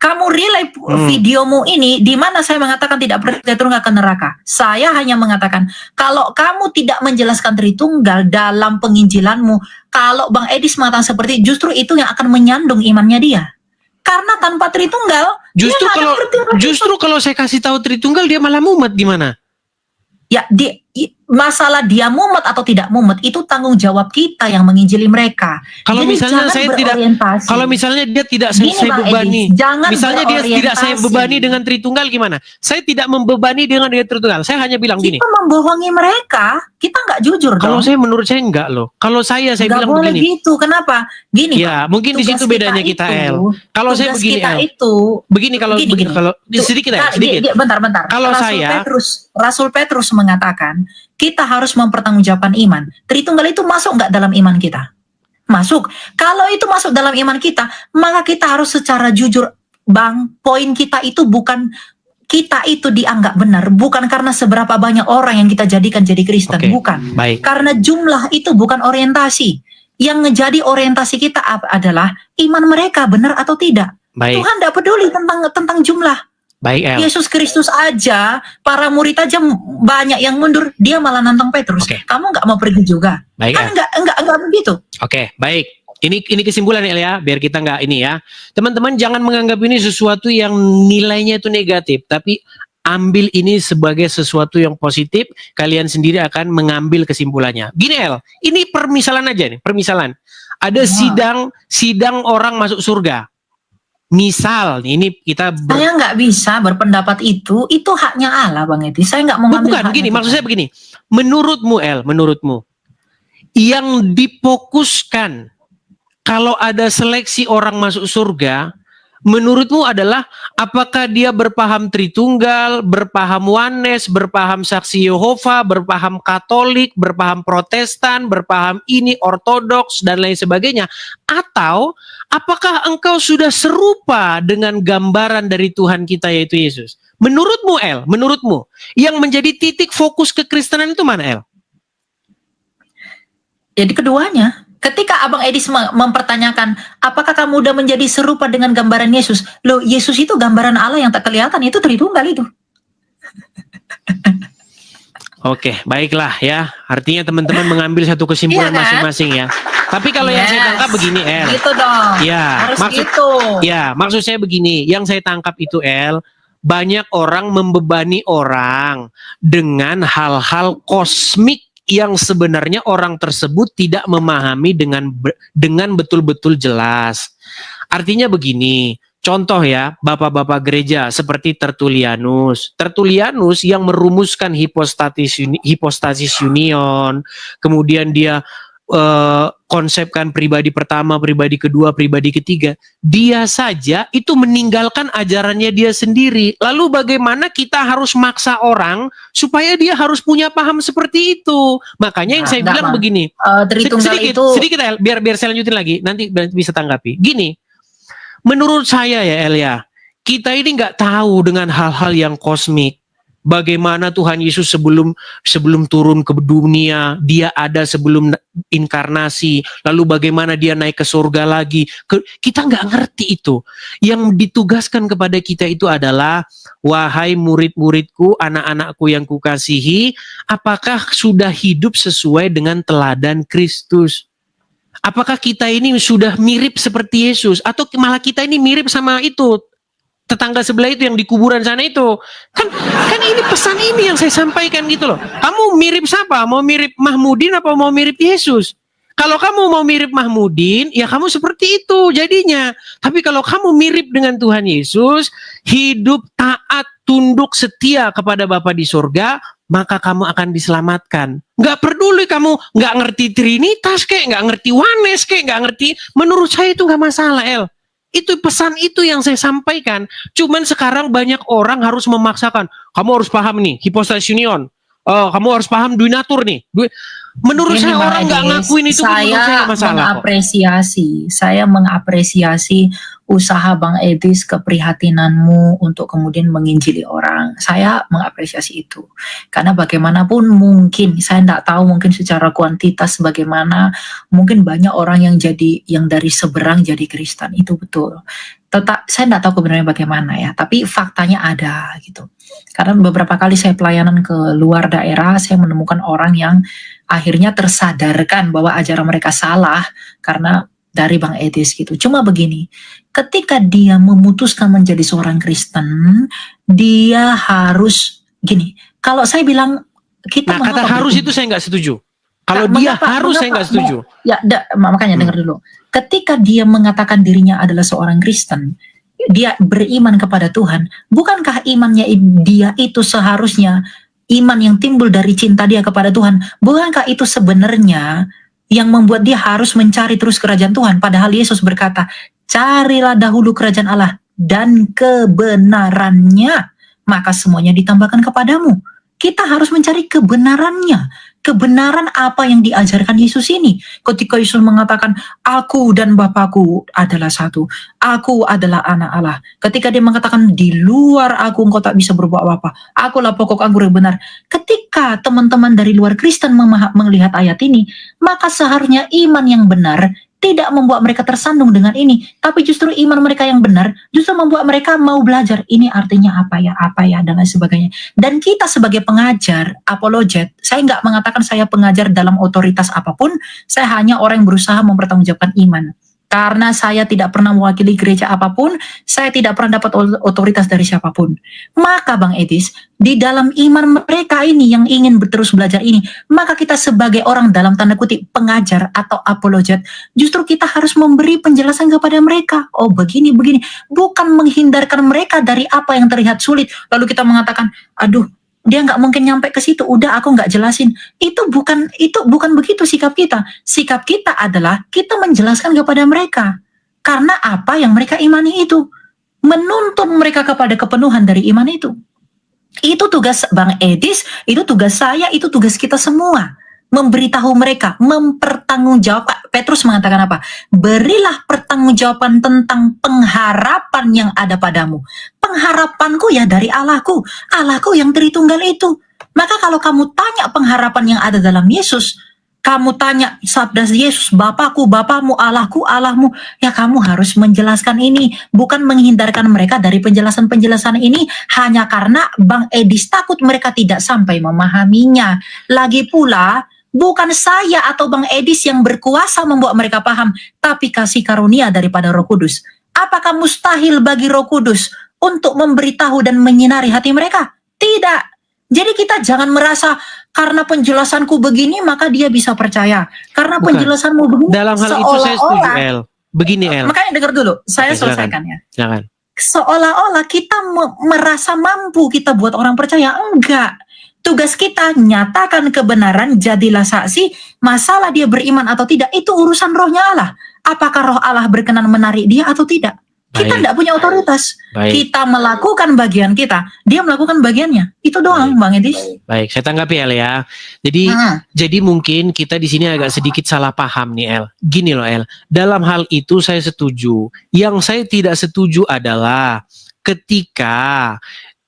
Kamu relay videomu ini di mana saya mengatakan tidak percaya Tritunggal ke neraka. Saya hanya mengatakan kalau kamu tidak menjelaskan Tritunggal dalam penginjilanmu, kalau Bang Edis mengatakan seperti justru itu yang akan menyandung imannya dia. Karena tanpa Tritunggal, justru kalau saya kasih tahu Tritunggal dia malah mumet gimana? ya masalah dia mumet atau tidak mumet itu tanggung jawab kita yang menginjili mereka. Kalau Jadi misalnya jangan saya tidak, berorientasi. kalau misalnya dia tidak Gini, saya Bang bebani, Edis, jangan misalnya dia tidak saya berorientasi. bebani dengan Tritunggal gimana? Saya tidak membebani dengan Tritunggal. Saya hanya bilang gini. Kita membohongi mereka, kita nggak jujur Kalau dong. saya menurut saya enggak loh. Kalau saya Nggak bilang boleh begini. gitu. Kenapa? Gini, Ya, Pak. mungkin di Tugas situ bedanya kita, El. Kalau saya tugas begini, kita El. itu Begini kalau Gini. kalau sedikit ya, Nah, sedikit. bentar. Kalau saya- Rasul Petrus mengatakan kita harus mempertanggungjawabkan iman. Tritunggal itu masuk nggak dalam iman kita? Masuk. Kalau itu masuk dalam iman kita, maka kita harus secara jujur, Bang. Poin kita itu bukan kita itu dianggap benar, bukan karena seberapa banyak orang yang kita jadikan jadi Kristen, Oke. bukan. Baik. Karena jumlah itu bukan orientasi. Yang menjadi orientasi kita adalah iman mereka benar atau tidak. Baik. Tuhan tidak peduli tentang jumlah. Baik, El. Yesus Kristus aja, para murid aja banyak yang mundur, dia malah nantang Petrus. Oke. Kamu nggak mau pergi juga? Baik, Kan El. enggak begitu. Oke, baik. Ini kesimpulan El ya, biar kita nggak ini ya. Teman-teman jangan menganggap ini sesuatu yang nilainya itu negatif, tapi ambil ini sebagai sesuatu yang positif, kalian sendiri akan mengambil kesimpulannya. Gini El, ini permisalan aja nih, permisalan. Ada sidang orang masuk surga. Misal, ini kita Saya nggak bisa berpendapat itu haknya Allah, Bang Edi. Saya nggak mau ngambil bukan haknya gini, Tuhan. maksud saya begini. Menurutmu El, menurutmu yang difokuskan kalau ada seleksi orang masuk surga, menurutmu adalah apakah dia berpaham Tritunggal, berpaham Oneness, berpaham Saksi Yehova, berpaham Katolik, berpaham Protestan, berpaham ini Ortodoks dan lain sebagainya, atau apakah engkau sudah serupa dengan gambaran dari Tuhan kita yaitu Yesus? Menurutmu El, menurutmu yang menjadi titik fokus kekristenan itu mana El? Jadi keduanya. Ketika Abang Edis mempertanyakan, apakah kamu udah menjadi serupa dengan gambaran Yesus? Loh, Yesus itu gambaran Allah yang tak kelihatan, itu Tritunggal itu. Oke, baiklah ya. Artinya teman-teman mengambil satu kesimpulan Iya kan? masing-masing ya. Tapi kalau yang saya tangkap begini, El. Gitu dong. Ya, Harus maksud gitu. ya, maksud saya begini. Yang saya tangkap itu, El, banyak orang membebani orang dengan hal-hal kosmik yang sebenarnya orang tersebut tidak memahami dengan betul-betul jelas. Artinya begini, contoh ya, bapak-bapak gereja seperti Tertullianus. Tertullianus yang merumuskan hipostasis union, kemudian dia konsepkan pribadi pertama, pribadi kedua, pribadi ketiga. Dia saja itu meninggalkan ajarannya dia sendiri. Lalu bagaimana kita harus maksa orang supaya dia harus punya paham seperti itu? Makanya yang saya bilang begini. Tritunggal sedikit El, biar saya lanjutin lagi, nanti bisa tanggapi. Gini, menurut saya ya El ya, kita ini nggak tahu dengan hal-hal yang kosmik. Bagaimana Tuhan Yesus sebelum turun ke dunia, dia ada sebelum inkarnasi, lalu bagaimana dia naik ke surga lagi. Kita nggak ngerti itu. Yang ditugaskan kepada kita itu adalah, wahai murid-muridku, anak-anakku yang kukasihi, apakah sudah hidup sesuai dengan teladan Kristus? Apakah kita ini sudah mirip seperti Yesus? Atau malah kita ini mirip sama itu, tetangga sebelah itu yang di kuburan sana itu. Kan ini pesan ini yang saya sampaikan gitu loh. Kamu mirip siapa? Mau mirip Mahmudin apa mau mirip Yesus? Kalau kamu mau mirip Mahmudin, ya kamu seperti itu jadinya. Tapi kalau kamu mirip dengan Tuhan Yesus, hidup taat, tunduk, setia kepada Bapa di surga, maka kamu akan diselamatkan. Nggak peduli kamu nggak ngerti Trinitas kayak, nggak ngerti Oneness kayak, nggak ngerti. Menurut saya itu nggak masalah, El. Itu pesan itu yang saya sampaikan. Cuman sekarang banyak orang harus memaksakan. Kamu harus paham nih, hipostasis union. Kamu harus paham duinatur nih. Menurut saya orang nggak ngakuin itu, menurut saya nggak masalah. Saya mengapresiasi usaha Bang Edis, keprihatinanmu untuk kemudian menginjili orang. Saya mengapresiasi itu. Karena bagaimanapun mungkin, saya tidak tahu mungkin secara kuantitas bagaimana, mungkin banyak orang yang dari seberang jadi Kristen, itu betul. Saya tidak tahu kebenarannya bagaimana ya, tapi faktanya ada gitu. Karena beberapa kali saya pelayanan ke luar daerah, saya menemukan orang yang akhirnya tersadarkan bahwa ajaran mereka salah karena dari Bang Edis gitu. Cuma begini, ketika dia memutuskan menjadi seorang Kristen, dia harus gini. Kalau saya bilang kita Nah, kata mengapa harus begini? itu saya nggak setuju. Kalau Nah, dia mengapa- harus, saya nggak setuju. Ya, makanya dengar dulu. Ketika dia mengatakan dirinya adalah seorang Kristen, dia beriman kepada Tuhan, bukankah imannya dia itu seharusnya iman yang timbul dari cinta dia kepada Tuhan? Bukankah itu sebenarnya yang membuat dia harus mencari terus kerajaan Tuhan? Padahal Yesus berkata, carilah dahulu kerajaan Allah dan kebenarannya, maka semuanya ditambahkan kepadamu. Kita harus mencari kebenarannya. Kebenaran apa yang diajarkan Yesus ini. Ketika Yesus mengatakan, aku dan Bapakku adalah satu. Aku adalah anak Allah. Ketika dia mengatakan, di luar aku engkau tak bisa berbuat apa-apa. Akulah pokok anggur yang benar. Ketika teman-teman dari luar Kristen melihat ayat ini, maka seharusnya iman yang benar tidak membuat mereka tersandung dengan ini, tapi justru iman mereka yang benar justru membuat mereka mau belajar. Ini artinya apa ya, dan lain sebagainya. Dan kita sebagai pengajar, apologet, saya nggak mengatakan saya pengajar dalam otoritas apapun, saya hanya orang yang berusaha mempertanggungjawabkan iman. Karena saya tidak pernah mewakili gereja apapun, saya tidak pernah dapat otoritas dari siapapun. Maka Bang Edis, di dalam iman mereka ini yang ingin terus belajar ini, maka kita sebagai orang dalam tanda kutip pengajar atau apologet, justru kita harus memberi penjelasan kepada mereka. Oh begini, bukan menghindarkan mereka dari apa yang terlihat sulit. Lalu kita mengatakan, aduh, dia nggak mungkin nyampe ke situ, udah aku nggak jelasin. Itu bukan begitu sikap kita. Sikap kita adalah kita menjelaskan kepada mereka karena apa yang mereka imani itu, menuntun mereka kepada kepenuhan dari iman itu. Itu tugas Bang Edis, itu tugas saya, itu tugas kita semua. Memberitahu mereka, mempertanggungjawabkan. Petrus mengatakan apa? Berilah pertanggungjawaban tentang pengharapan yang ada padamu. Pengharapanku ya dari Allahku. Allahku yang Tritunggal itu. Maka kalau kamu tanya pengharapan yang ada dalam Yesus, kamu tanya sabda Yesus, Bapakku, Bapakmu, Allahku, Allahmu, ya kamu harus menjelaskan ini. Bukan menghindarkan mereka dari penjelasan-penjelasan ini hanya karena Bang Edis takut mereka tidak sampai memahaminya. Lagi pula, bukan saya atau Bang Edis yang berkuasa membuat mereka paham, tapi kasih karunia daripada Roh Kudus. Apakah mustahil bagi Roh Kudus untuk memberitahu dan menyinari hati mereka? Tidak. Jadi kita jangan merasa karena penjelasanku begini maka dia bisa percaya. Karena Bukan. penjelasanmu begini. Dalam hal itu saya setuju, El. Begini, El. Makanya dengar dulu, saya Oke, selesaikan ya. Jangan. Seolah-olah kita merasa mampu kita buat orang percaya. Enggak. Tugas kita nyatakan kebenaran, jadilah saksi. Masalah dia beriman atau tidak, itu urusan rohnya Allah. Apakah roh Allah berkenan menarik dia atau tidak? Kita Baik. tidak punya otoritas. Baik. Kita melakukan bagian kita, dia melakukan bagiannya. Itu doang, Bang Edis. Baik, saya tanggapi El ya. Jadi jadi mungkin kita di sini agak sedikit salah paham nih El. Gini loh El, dalam hal itu saya setuju. Yang saya tidak setuju adalah ketika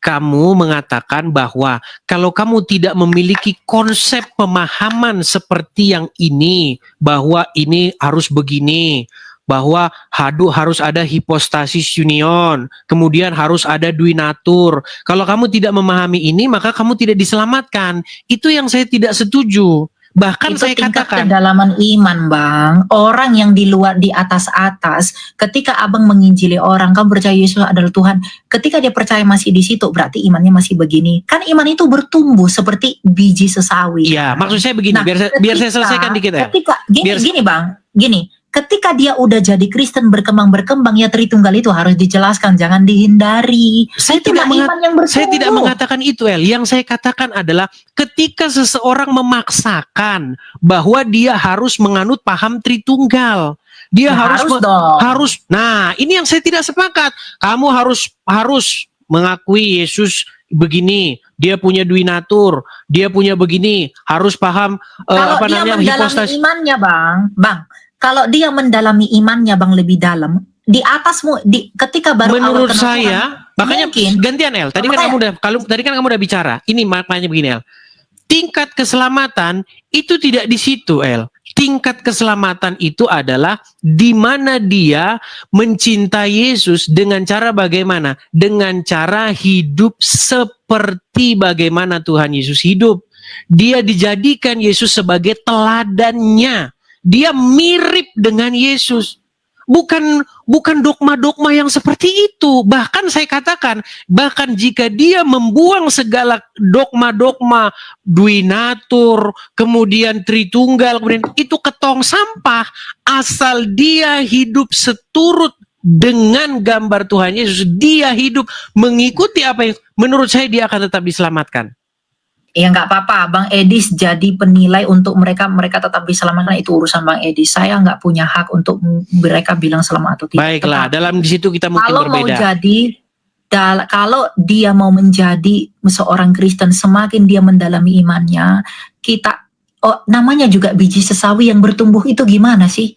kamu mengatakan bahwa kalau kamu tidak memiliki konsep pemahaman seperti yang ini, bahwa ini harus begini, bahwa harus ada hipostasis union, kemudian harus ada duinatur. Kalau kamu tidak memahami ini, maka kamu tidak diselamatkan. Itu yang saya tidak setuju. Bahkan Itu saya tingkat katakan, kedalaman iman, Bang. Orang yang di luar, di atas-atas, ketika Abang menginjili orang, kamu percaya Yesus adalah Tuhan, ketika dia percaya masih di situ, berarti imannya masih begini. Kan iman itu bertumbuh seperti biji sesawi. iya, maksud saya begini, Nah, biar saya selesaikan dikit ya. Gini Bang, gini. Ketika dia udah jadi Kristen berkembang ya Tritunggal itu harus dijelaskan, jangan dihindari. Saya Itulah iman yang bertumbuh. Saya tidak mengatakan itu, El. Yang saya katakan adalah ketika seseorang memaksakan bahwa dia harus menganut paham Tritunggal, dia Ya, harus. Nah, ini yang saya tidak sepakat. Kamu harus mengakui Yesus begini, dia punya duinatur, dia punya begini, harus paham kalau dia mendalami hipostasis imannya, Bang. Kalau dia mendalami imannya, Bang, lebih dalam, di atasmu, ketika baru menurut awal kenal saya, Tuhan, makanya mungkin, gantian El. Tadi kan kamu udah bicara. Ini maknanya begini, El. Tingkat keselamatan itu tidak di situ, El. Tingkat keselamatan itu adalah di mana dia mencintai Yesus dengan cara bagaimana? Dengan cara hidup seperti bagaimana Tuhan Yesus hidup. Dia dijadikan Yesus sebagai teladannya. Dia mirip dengan Yesus. bukan dogma-dogma yang seperti itu. Bahkan saya katakan, bahkan jika dia membuang segala dogma-dogma Duinatur, kemudian Tritunggal, kemudian itu ke tong sampah, asal dia hidup seturut dengan gambar Tuhan Yesus, dia hidup mengikuti apa yang menurut saya dia akan tetap diselamatkan. Ya nggak apa-apa, Bang Edis jadi penilai untuk mereka tetap diselamatkan, itu urusan Bang Edis. Saya nggak punya hak untuk mereka bilang selamat atau tidak. Baiklah, dalam di situ kita mungkin Kalau mau berbeda. kalau dia mau menjadi seorang Kristen, semakin dia mendalami imannya, namanya juga biji sesawi yang bertumbuh itu gimana sih?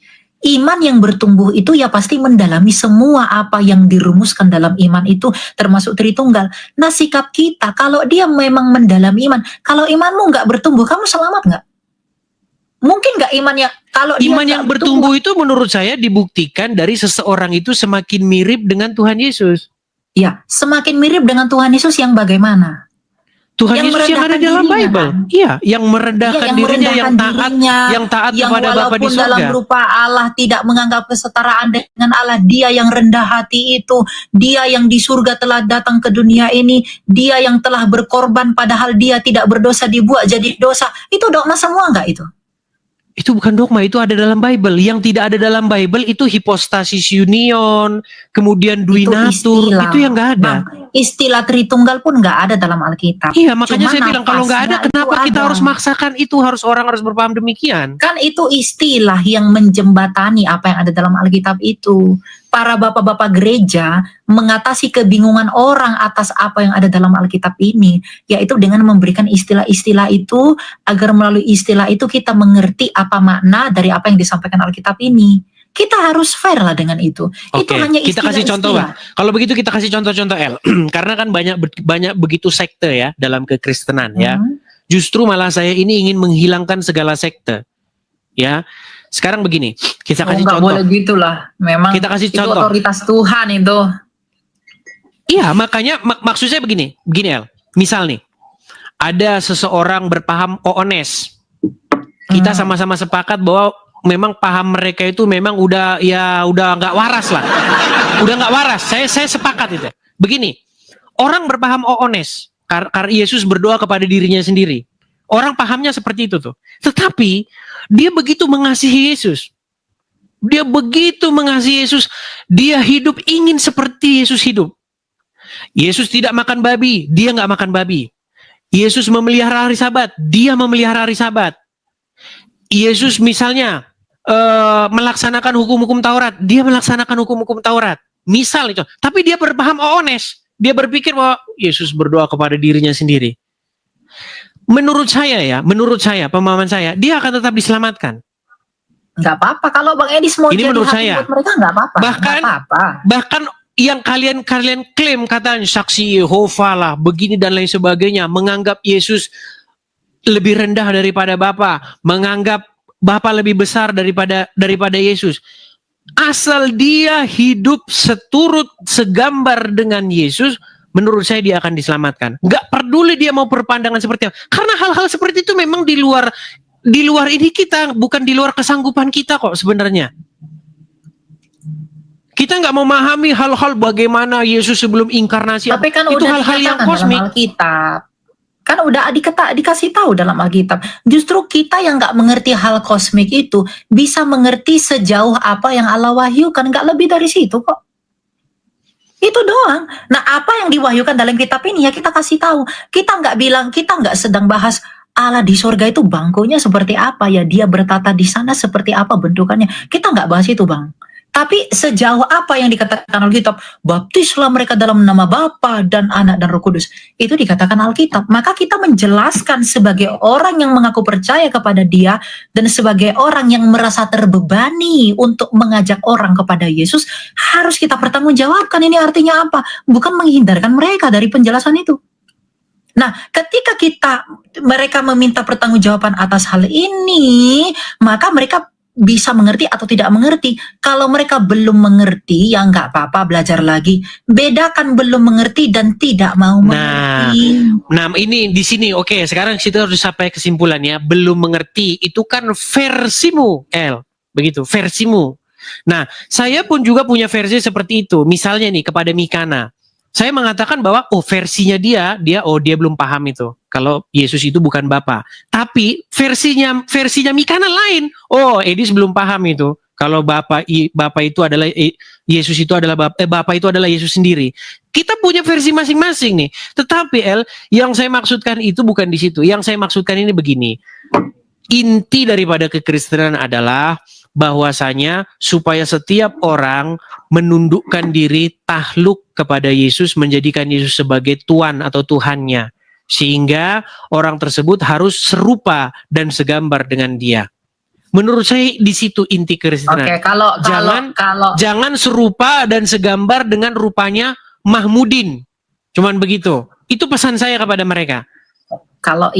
Iman yang bertumbuh itu ya pasti mendalami semua apa yang dirumuskan dalam iman itu, termasuk Tritunggal. Nah, sikap kita kalau dia memang mendalami iman, kalau imanmu nggak bertumbuh, kamu selamat nggak? Mungkin nggak imannya kalau Iman yang bertumbuh itu menurut saya dibuktikan dari seseorang itu semakin mirip dengan Tuhan Yesus. Ya, semakin mirip dengan Tuhan Yesus yang bagaimana? Tuhan Yang Yesus yang ada merendahkan dalam dirinya, Bible. kan? Iya, yang merendahkan Yang dirinya, yang merendahkan taat, dirinya, yang taat yang kepada Bapa di walaupun dalam surga. rupa Allah tidak menganggap kesetaraan dengan Allah, dia yang rendah hati itu, dia yang di surga telah datang ke dunia ini, dia yang telah berkorban padahal dia tidak berdosa dibuat jadi dosa. Itu dogma semua enggak itu? Itu bukan dogma, itu ada dalam Bible. Yang tidak ada dalam Bible itu hipostasis union, kemudian Duinatur, itu yang nggak ada. Bang, istilah Tritunggal pun nggak ada dalam Alkitab. Iya, makanya Cuma saya bilang kalau nggak ada, nafasnya kenapa itu kita ada. harus maksakan itu? Orang harus berpaham demikian. Kan itu istilah yang menjembatani apa yang ada dalam Alkitab itu. Para bapak-bapak gereja mengatasi kebingungan orang atas apa yang ada dalam Alkitab ini, yaitu dengan memberikan istilah-istilah itu, agar melalui istilah itu kita mengerti apa makna dari apa yang disampaikan Alkitab ini. Kita harus fair lah dengan itu. Itu Oke, hanya kita kasih contoh, istilah-istilah. Bang. Kalau begitu kita kasih contoh-contoh, El. Karena kan banyak begitu sekte ya dalam kekristenan ya. Justru malah saya ini ingin menghilangkan segala sekte. Ya. Sekarang begini, kita kasih Nggak contoh. boleh gitulah. Memang Kita kasih itu contoh. otoritas Tuhan itu. Iya, makanya maksud saya begini, El. Misal nih, ada seseorang berpaham oones. Kita sama-sama sepakat bahwa memang paham mereka itu memang udah nggak waras lah. Udah nggak waras. Saya sepakat itu. Begini, orang berpaham oones karena Yesus berdoa kepada dirinya sendiri. Orang pahamnya seperti itu tuh. Tetapi dia begitu mengasihi Yesus. Dia begitu mengasihi Yesus. Dia hidup ingin seperti Yesus hidup. Yesus tidak makan babi, dia nggak makan babi. Yesus memelihara hari Sabat, dia memelihara hari Sabat. Yesus misalnya melaksanakan hukum-hukum Taurat, dia melaksanakan hukum-hukum Taurat. Misal itu. Tapi dia berpaham oones. Dia berpikir bahwa Yesus berdoa kepada dirinya sendiri. Menurut saya, pemahaman saya, dia akan tetap diselamatkan. Nggak apa-apa. Kalau Bang Edis mau Ini jadi menurut hakim saya. buat mereka nggak apa-apa. Bahkan- Nggak apa-apa. Bahkan yang kalian klaim katanya saksi Yehova lah, begini dan lain sebagainya, menganggap Yesus lebih rendah daripada Bapa, menganggap Bapa lebih besar daripada Yesus. Asal dia hidup seturut segambar dengan Yesus, menurut saya dia akan diselamatkan. Nggak peduli dia mau berpandangan seperti apa. Karena hal-hal seperti itu memang di luar ini kita, bukan di luar kesanggupan kita kok sebenarnya. Kita nggak memahami hal-hal bagaimana Yesus sebelum inkarnasi. Tapi kan itu udah hal-hal yang dikatakan kosmik. dalam Alkitab. Kan udah dikasih tahu dalam Alkitab. Justru kita yang nggak mengerti hal kosmik itu bisa mengerti sejauh apa yang Allah wahyukan, nggak lebih dari situ kok. Itu doang. Nah, apa yang diwahyukan dalam kitab ini ya kita kasih tahu. Kita nggak sedang bahas Allah di surga itu bangkunya seperti apa ya, dia bertata di sana seperti apa bentukannya. Kita nggak bahas itu, Bang. Tapi sejauh apa yang dikatakan Alkitab, baptislah mereka dalam nama Bapa dan Anak dan Roh Kudus. Itu dikatakan Alkitab. Maka kita menjelaskan sebagai orang yang mengaku percaya kepada Dia dan sebagai orang yang merasa terbebani untuk mengajak orang kepada Yesus, harus kita pertanggungjawabkan ini artinya apa? Bukan menghindarkan mereka dari penjelasan itu. Nah, ketika mereka meminta pertanggungjawaban atas hal ini, maka mereka bisa mengerti atau tidak mengerti. Kalau mereka belum mengerti, ya nggak apa-apa, belajar lagi. Bedakan belum mengerti dan tidak mau mengerti. Nah, ini di sini oke. Sekarang kita harus sampai kesimpulannya. Belum mengerti itu kan versimu, El. Begitu, versimu. Nah, saya pun juga punya versi seperti itu. Misalnya nih kepada Mikana, saya mengatakan bahwa versinya dia belum paham itu kalau Yesus itu bukan Bapa. Tapi versinya Mikana lain. Oh, Edis belum paham itu kalau Bapa itu adalah Yesus itu adalah Bapa itu adalah Yesus sendiri. Kita punya versi masing-masing nih. Tetapi yang saya maksudkan itu bukan di situ. Yang saya maksudkan ini begini. Inti daripada kekristenan adalah bahwasanya supaya setiap orang menundukkan diri takluk kepada Yesus, menjadikan Yesus sebagai Tuhan atau Tuhannya, sehingga orang tersebut harus serupa dan segambar dengan Dia. Menurut saya di situ inti kekristenan. Oke, Jangan serupa dan segambar dengan rupanya Mahmudin. Cuman begitu. Itu pesan saya kepada mereka. Kalau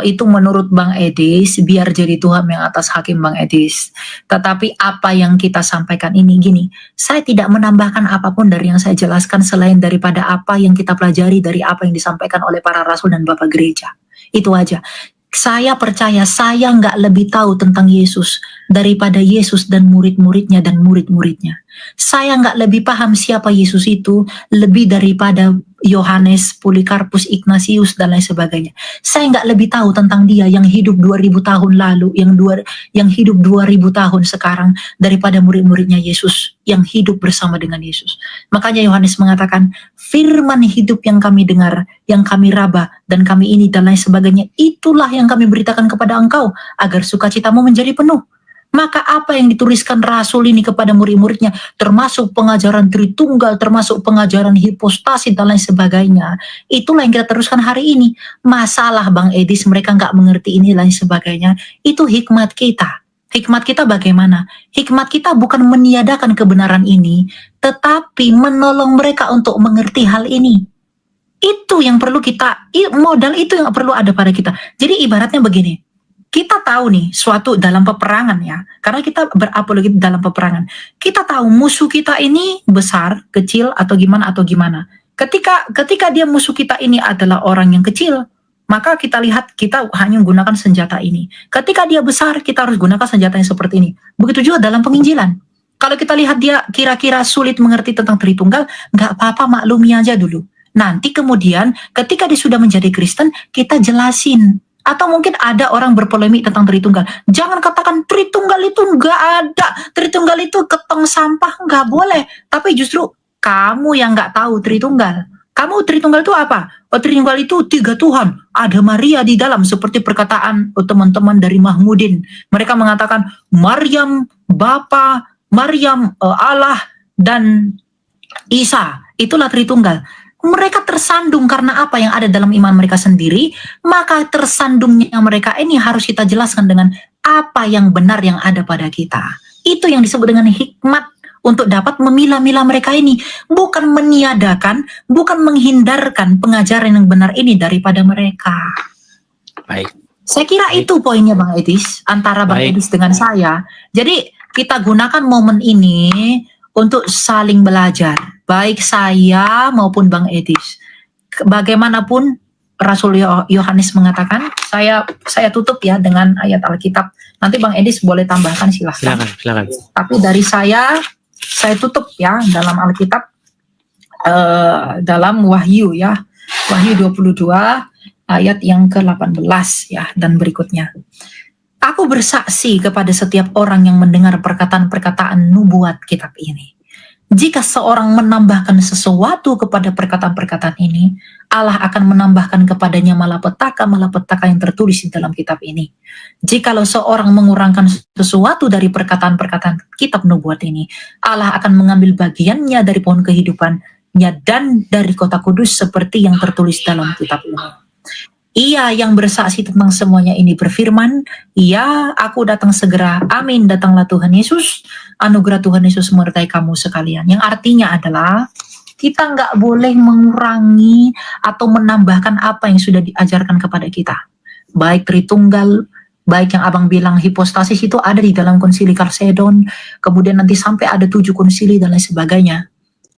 itu menurut Bang Edis, biar jadi Tuhan yang atas hakim Bang Edis. Tetapi apa yang kita sampaikan ini gini, saya tidak menambahkan apapun dari yang saya jelaskan selain daripada apa yang kita pelajari dari apa yang disampaikan oleh para rasul dan Bapak Gereja. Itu aja. Saya percaya saya nggak lebih tahu tentang Yesus daripada Yesus dan murid-muridnya dan murid-muridnya. Saya nggak lebih paham siapa Yesus itu lebih daripada Yohanes, Polikarpus, Ignatius, dan lain sebagainya. Saya nggak lebih tahu tentang dia yang hidup 2000 tahun lalu, yang hidup 2000 tahun sekarang daripada murid-muridnya Yesus yang hidup bersama dengan Yesus. Makanya Yohanes mengatakan, firman hidup yang kami dengar, yang kami raba, dan kami ini dan lain sebagainya, itulah yang kami beritakan kepada engkau, agar sukacitamu menjadi penuh. Maka apa yang dituliskan Rasul ini kepada murid-muridnya, termasuk pengajaran Tritunggal, termasuk pengajaran hipostasi dan lain sebagainya, itulah yang kita teruskan hari ini. Masalah Bang Edis mereka nggak mengerti ini lain sebagainya, itu hikmat kita. Hikmat kita bagaimana? Hikmat kita bukan meniadakan kebenaran ini, tetapi menolong mereka untuk mengerti hal ini. Itu yang perlu kita, modal itu yang perlu ada pada kita. Jadi ibaratnya begini, kita tahu nih suatu dalam peperangan ya, karena kita berapologi dalam peperangan. Kita tahu musuh kita ini besar, kecil atau gimana. Ketika dia musuh kita ini adalah orang yang kecil, maka kita lihat kita hanya menggunakan senjata ini. Ketika dia besar, kita harus gunakan senjata yang seperti ini. Begitu juga dalam penginjilan. Kalau kita lihat dia kira-kira sulit mengerti tentang Tritunggal, nggak apa-apa, maklumi aja dulu. Nanti kemudian ketika dia sudah menjadi Kristen, kita jelasin. Atau mungkin ada orang berpolemik tentang Tritunggal. Jangan katakan Tritunggal itu nggak ada, Tritunggal itu ketong sampah, nggak boleh. Tapi justru kamu yang nggak tahu Tritunggal. Kamu Tritunggal itu apa? Oh, Tritunggal itu 3 Tuhan. Ada Maria di dalam, seperti perkataan teman-teman dari Mahmudin. Mereka mengatakan Maryam Bapa, Maryam Allah, dan Isa. Itulah Tritunggal. Mereka tersandung karena apa yang ada dalam iman mereka sendiri, maka tersandungnya mereka ini harus kita jelaskan dengan apa yang benar yang ada pada kita. Itu yang disebut dengan hikmat untuk dapat memilah-milah mereka ini. Bukan meniadakan, bukan menghindarkan pengajaran yang benar ini daripada mereka. Baik. Saya kira itu poinnya Bang Edis, antara Bang Edis dengan saya. Jadi kita gunakan momen ini untuk saling belajar, baik saya maupun Bang Edis. Bagaimanapun Rasul Yohanes mengatakan, saya tutup ya dengan ayat Alkitab. Nanti Bang Edis boleh tambahkan, silahkan. Silakan. Tapi dari saya tutup ya dalam Alkitab, dalam Wahyu ya, Wahyu 22 ayat yang ke-18 ya dan berikutnya. Aku bersaksi kepada setiap orang yang mendengar perkataan-perkataan nubuat kitab ini. Jika seorang menambahkan sesuatu kepada perkataan-perkataan ini, Allah akan menambahkan kepadanya malapetaka yang tertulis di dalam kitab ini. Jikalau seorang mengurangkan sesuatu dari perkataan-perkataan kitab nubuat ini, Allah akan mengambil bagiannya dari pohon kehidupannya dan dari kota kudus seperti yang tertulis dalam kitab ini. Ia yang bersaksi tentang semuanya ini berfirman, ya, aku datang segera, amin, datanglah Tuhan Yesus, anugerah Tuhan Yesus menyertai kamu sekalian. Yang artinya adalah, kita nggak boleh mengurangi atau menambahkan apa yang sudah diajarkan kepada kita. Baik Tritunggal, baik yang abang bilang hipostasis itu ada di dalam konsili Kalsedon, kemudian nanti sampai ada 7 konsili dan lain sebagainya.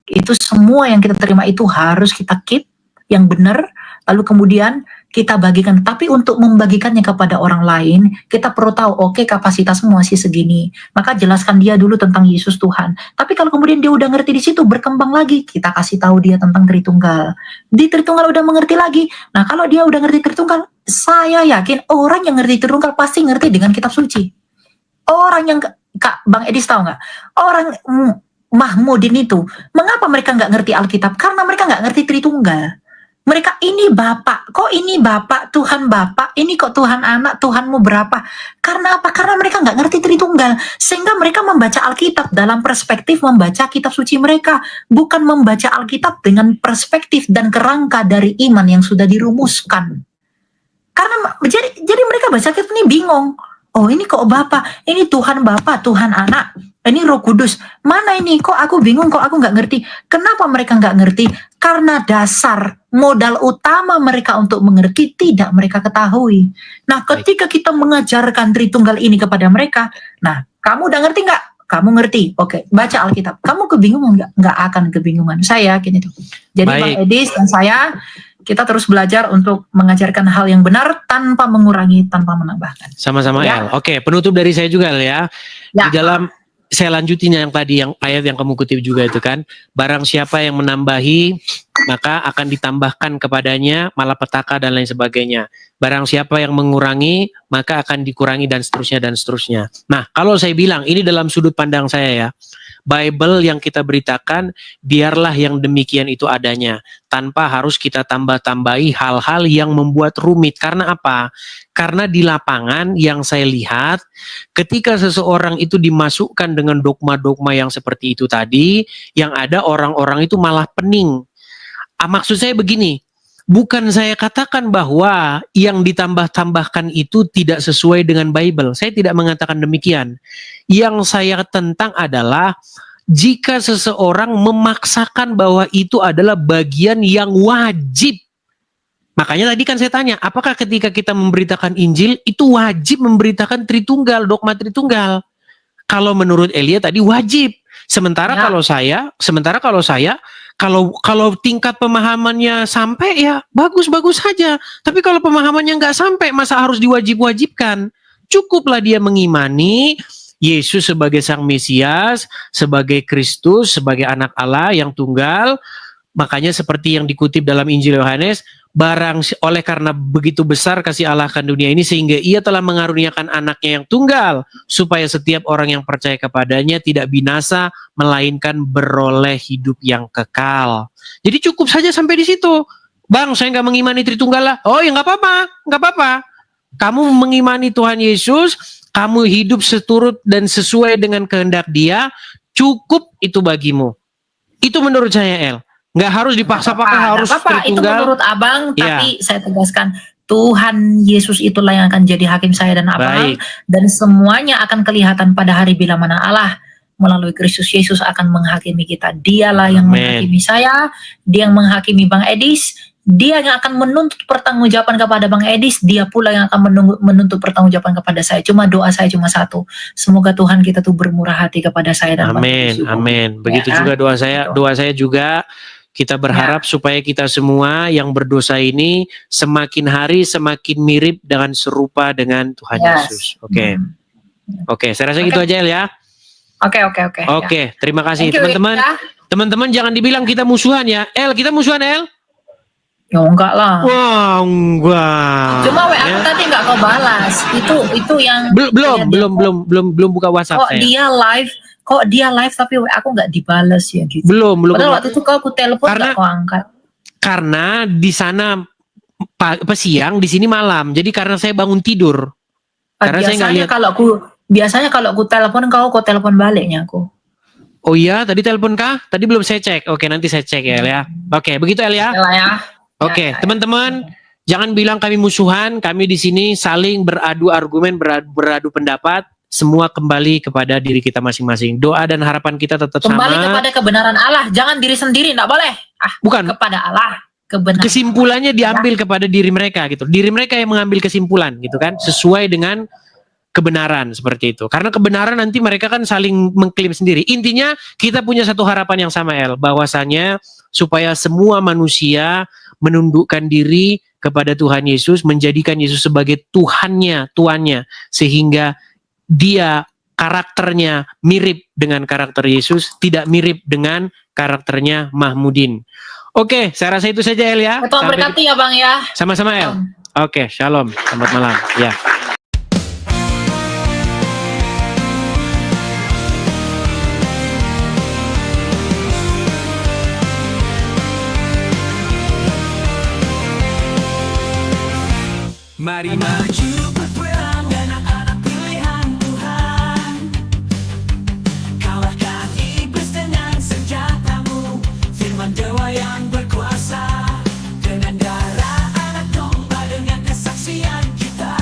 Itu semua yang kita terima itu harus kita keep, yang benar, lalu kemudian kita bagikan. Tapi untuk membagikannya kepada orang lain, kita perlu tahu, oke, kapasitasmu masih segini. Maka jelaskan dia dulu tentang Yesus Tuhan. Tapi kalau kemudian dia udah ngerti di situ, berkembang lagi, kita kasih tahu dia tentang Tritunggal. Di Tritunggal udah mengerti lagi. Nah, kalau dia udah ngerti Tritunggal, saya yakin orang yang ngerti Tritunggal pasti ngerti dengan kitab suci. Orang yang, Kak, Bang Edis tahu nggak? Orang Mahmudin itu, mengapa mereka nggak ngerti Alkitab? Karena mereka nggak ngerti Tritunggal. Mereka ini Bapak, kok ini Bapak, Tuhan Bapak, ini kok Tuhan Anak, Tuhanmu berapa? Karena apa? Karena mereka nggak ngerti Tritunggal. Sehingga mereka membaca Alkitab dalam perspektif membaca kitab suci mereka. Bukan membaca Alkitab dengan perspektif dan kerangka dari iman yang sudah dirumuskan. Karena jadi mereka baca kitab ini bingung. Oh, ini kok Bapa, ini Tuhan Bapa, Tuhan Anak, ini Roh Kudus. Mana ini? Kok aku bingung, kok aku nggak ngerti. Kenapa mereka nggak ngerti? Karena dasar modal utama mereka untuk mengerti tidak mereka ketahui. Nah, ketika kita mengajarkan Tritunggal ini kepada mereka, nah, kamu udah ngerti nggak? Kamu ngerti, oke, baca Alkitab. Kamu kebingungan nggak? Nggak akan kebingungan. Saya yakin itu. Jadi Bang Edis dan saya, kita terus belajar untuk mengajarkan hal yang benar tanpa mengurangi, tanpa menambahkan. Sama-sama Ya. El. Oke, penutup dari saya juga El ya. Ya. Di dalam saya lanjutin yang tadi, yang ayat yang kamu kutip juga itu kan. Barang siapa yang menambahi, maka akan ditambahkan kepadanya malapetaka dan lain sebagainya. Barang siapa yang mengurangi, maka akan dikurangi dan seterusnya dan seterusnya. Nah, kalau saya bilang ini dalam sudut pandang saya ya, Bible yang kita beritakan, biarlah yang demikian itu adanya, tanpa harus kita tambah-tambahi hal-hal yang membuat rumit. Karena apa? Karena di lapangan yang saya lihat, ketika seseorang itu dimasukkan dengan dogma-dogma yang seperti itu tadi, yang ada orang-orang itu malah pening. Maksud saya begini, bukan saya katakan bahwa yang ditambah-tambahkan itu tidak sesuai dengan Bible. Saya tidak mengatakan demikian. Yang saya tentang adalah jika seseorang memaksakan bahwa itu adalah bagian yang wajib. Makanya tadi kan saya tanya, apakah ketika kita memberitakan Injil itu wajib memberitakan Tritunggal, dogma Tritunggal? Kalau menurut Elia tadi wajib. Sementara kalau saya, kalau tingkat pemahamannya sampai ya bagus-bagus saja. Tapi kalau pemahamannya nggak sampai, masa harus diwajib-wajibkan? Cukuplah dia mengimani Yesus sebagai Sang Mesias, sebagai Kristus, sebagai anak Allah yang tunggal. Makanya seperti yang dikutip dalam Injil Yohanes, oleh karena begitu besar kasih Allah akan dunia ini sehingga ia telah mengaruniakan anaknya yang tunggal, supaya setiap orang yang percaya kepadanya tidak binasa, melainkan beroleh hidup yang kekal. Jadi cukup saja sampai di situ. Bang, saya nggak mengimani Tritunggal lah. Oh ya nggak apa-apa. Kamu mengimani Tuhan Yesus, kamu hidup seturut dan sesuai dengan kehendak Dia, cukup itu bagimu. Itu menurut saya, El. Nggak harus dipaksa-paksa harus Tritunggal. Itu menurut Abang, tapi saya tegaskan, Tuhan Yesus itulah yang akan jadi hakim saya dan Abang. Dan semuanya akan kelihatan pada hari bila mana Allah melalui Kristus Yesus akan menghakimi kita. Dialah yang menghakimi saya, Dia yang menghakimi Bang Edis, Dia yang akan menuntut pertanggungjawaban kepada Bang Edis, Dia pula yang akan menuntut pertanggungjawaban kepada saya. Cuma doa saya cuma satu, semoga Tuhan kita tuh bermurah hati kepada saya dan Bang Edis. Amin. Begitu juga doa saya juga. Kita berharap supaya kita semua yang berdosa ini semakin hari semakin mirip dan serupa dengan Tuhan Yesus. Oke, saya rasa gitu aja El ya. Oke, terima kasih teman-teman. Teman-teman jangan dibilang kita musuhan ya. El, kita musuhan El? Ya enggak lah. Wah, enggak. Cuma WA aku tadi enggak kau balas. Itu yang belum buka WhatsApp saya. Kok dia live tapi WA aku nggak dibales ya gitu. Belum. Padahal waktu itu aku telepon nggak kau angkat. Karena di sana siang, di sini malam. Jadi karena saya bangun tidur. Karena saya nggak lihat. Biasanya kalau aku telepon kau telepon baliknya aku. Oh iya, tadi telepon kah? Tadi belum saya cek. Oke, nanti saya cek ya El ya. Oke, begitu El ya. Oke, teman-teman. Jangan bilang kami musuhan. Kami di sini saling beradu argumen, beradu pendapat. Semua kembali kepada diri kita masing-masing. Doa dan harapan kita tetap kembali sama. Kepada kebenaran Allah. Jangan diri sendiri, enggak boleh. Bukan. Kepada Allah. Kebenaran. Kesimpulannya diambil kepada diri mereka gitu. Diri mereka yang mengambil kesimpulan gitu kan. Sesuai dengan kebenaran seperti itu. Karena kebenaran nanti mereka kan saling mengklaim sendiri. Intinya kita punya satu harapan yang sama El. Bahwasanya supaya semua manusia menundukkan diri kepada Tuhan Yesus, menjadikan Yesus sebagai tuannya, sehingga dia karakternya mirip dengan karakter Yesus, tidak mirip dengan karakternya Mahmudin. Oke, saya rasa itu saja El ya. Tuhan berkati ya Bang ya. Sama-sama El. Oke, shalom. Selamat malam. Ya. Mari maju berperang dan anak pilihan Tuhan. Kalahkan iblis dengan senjatamu, firman dewa yang berkuasa. Dengan darah anak domba, dengan kesaksian kita.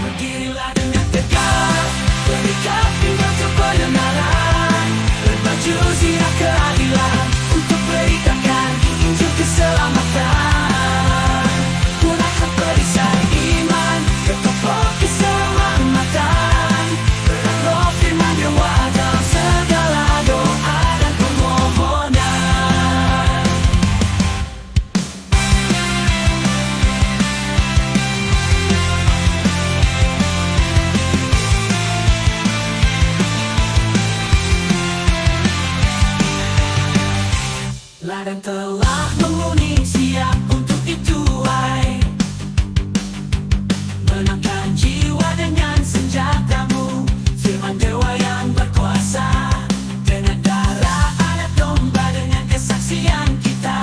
Berdirilah dengan tegak, berikat pinggang kebenaran, berbaju zirah keadilan, untuk beritakan Injil keselamatan. Ladang telah menguning, siap untuk dituai. Menangkan jiwa dengan senjatamu, firman dewa yang berkuasa. Dengan darah anak domba, dengan kesaksian kita.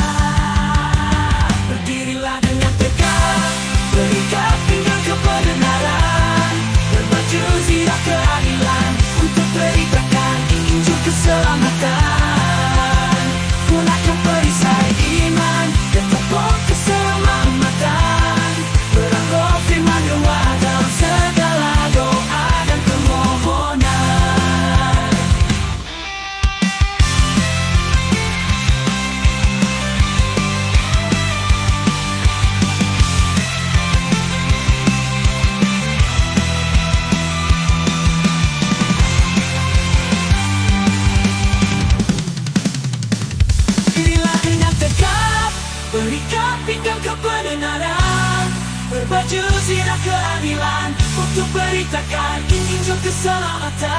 Berdirilah dengan tegak, berikat pinggang kebenaran, berbaju zirah keadilan, untuk beritakan Injil keselamatan. Gunakan perisai iman dan topeng keselamatan, perang roh firman dewa dalam segala doa dan permohonan. Dirilah dengan tegak, berikat pinggang kebenaran, berbaju zirah keadilan, untuk beritakan Injil keselamatan.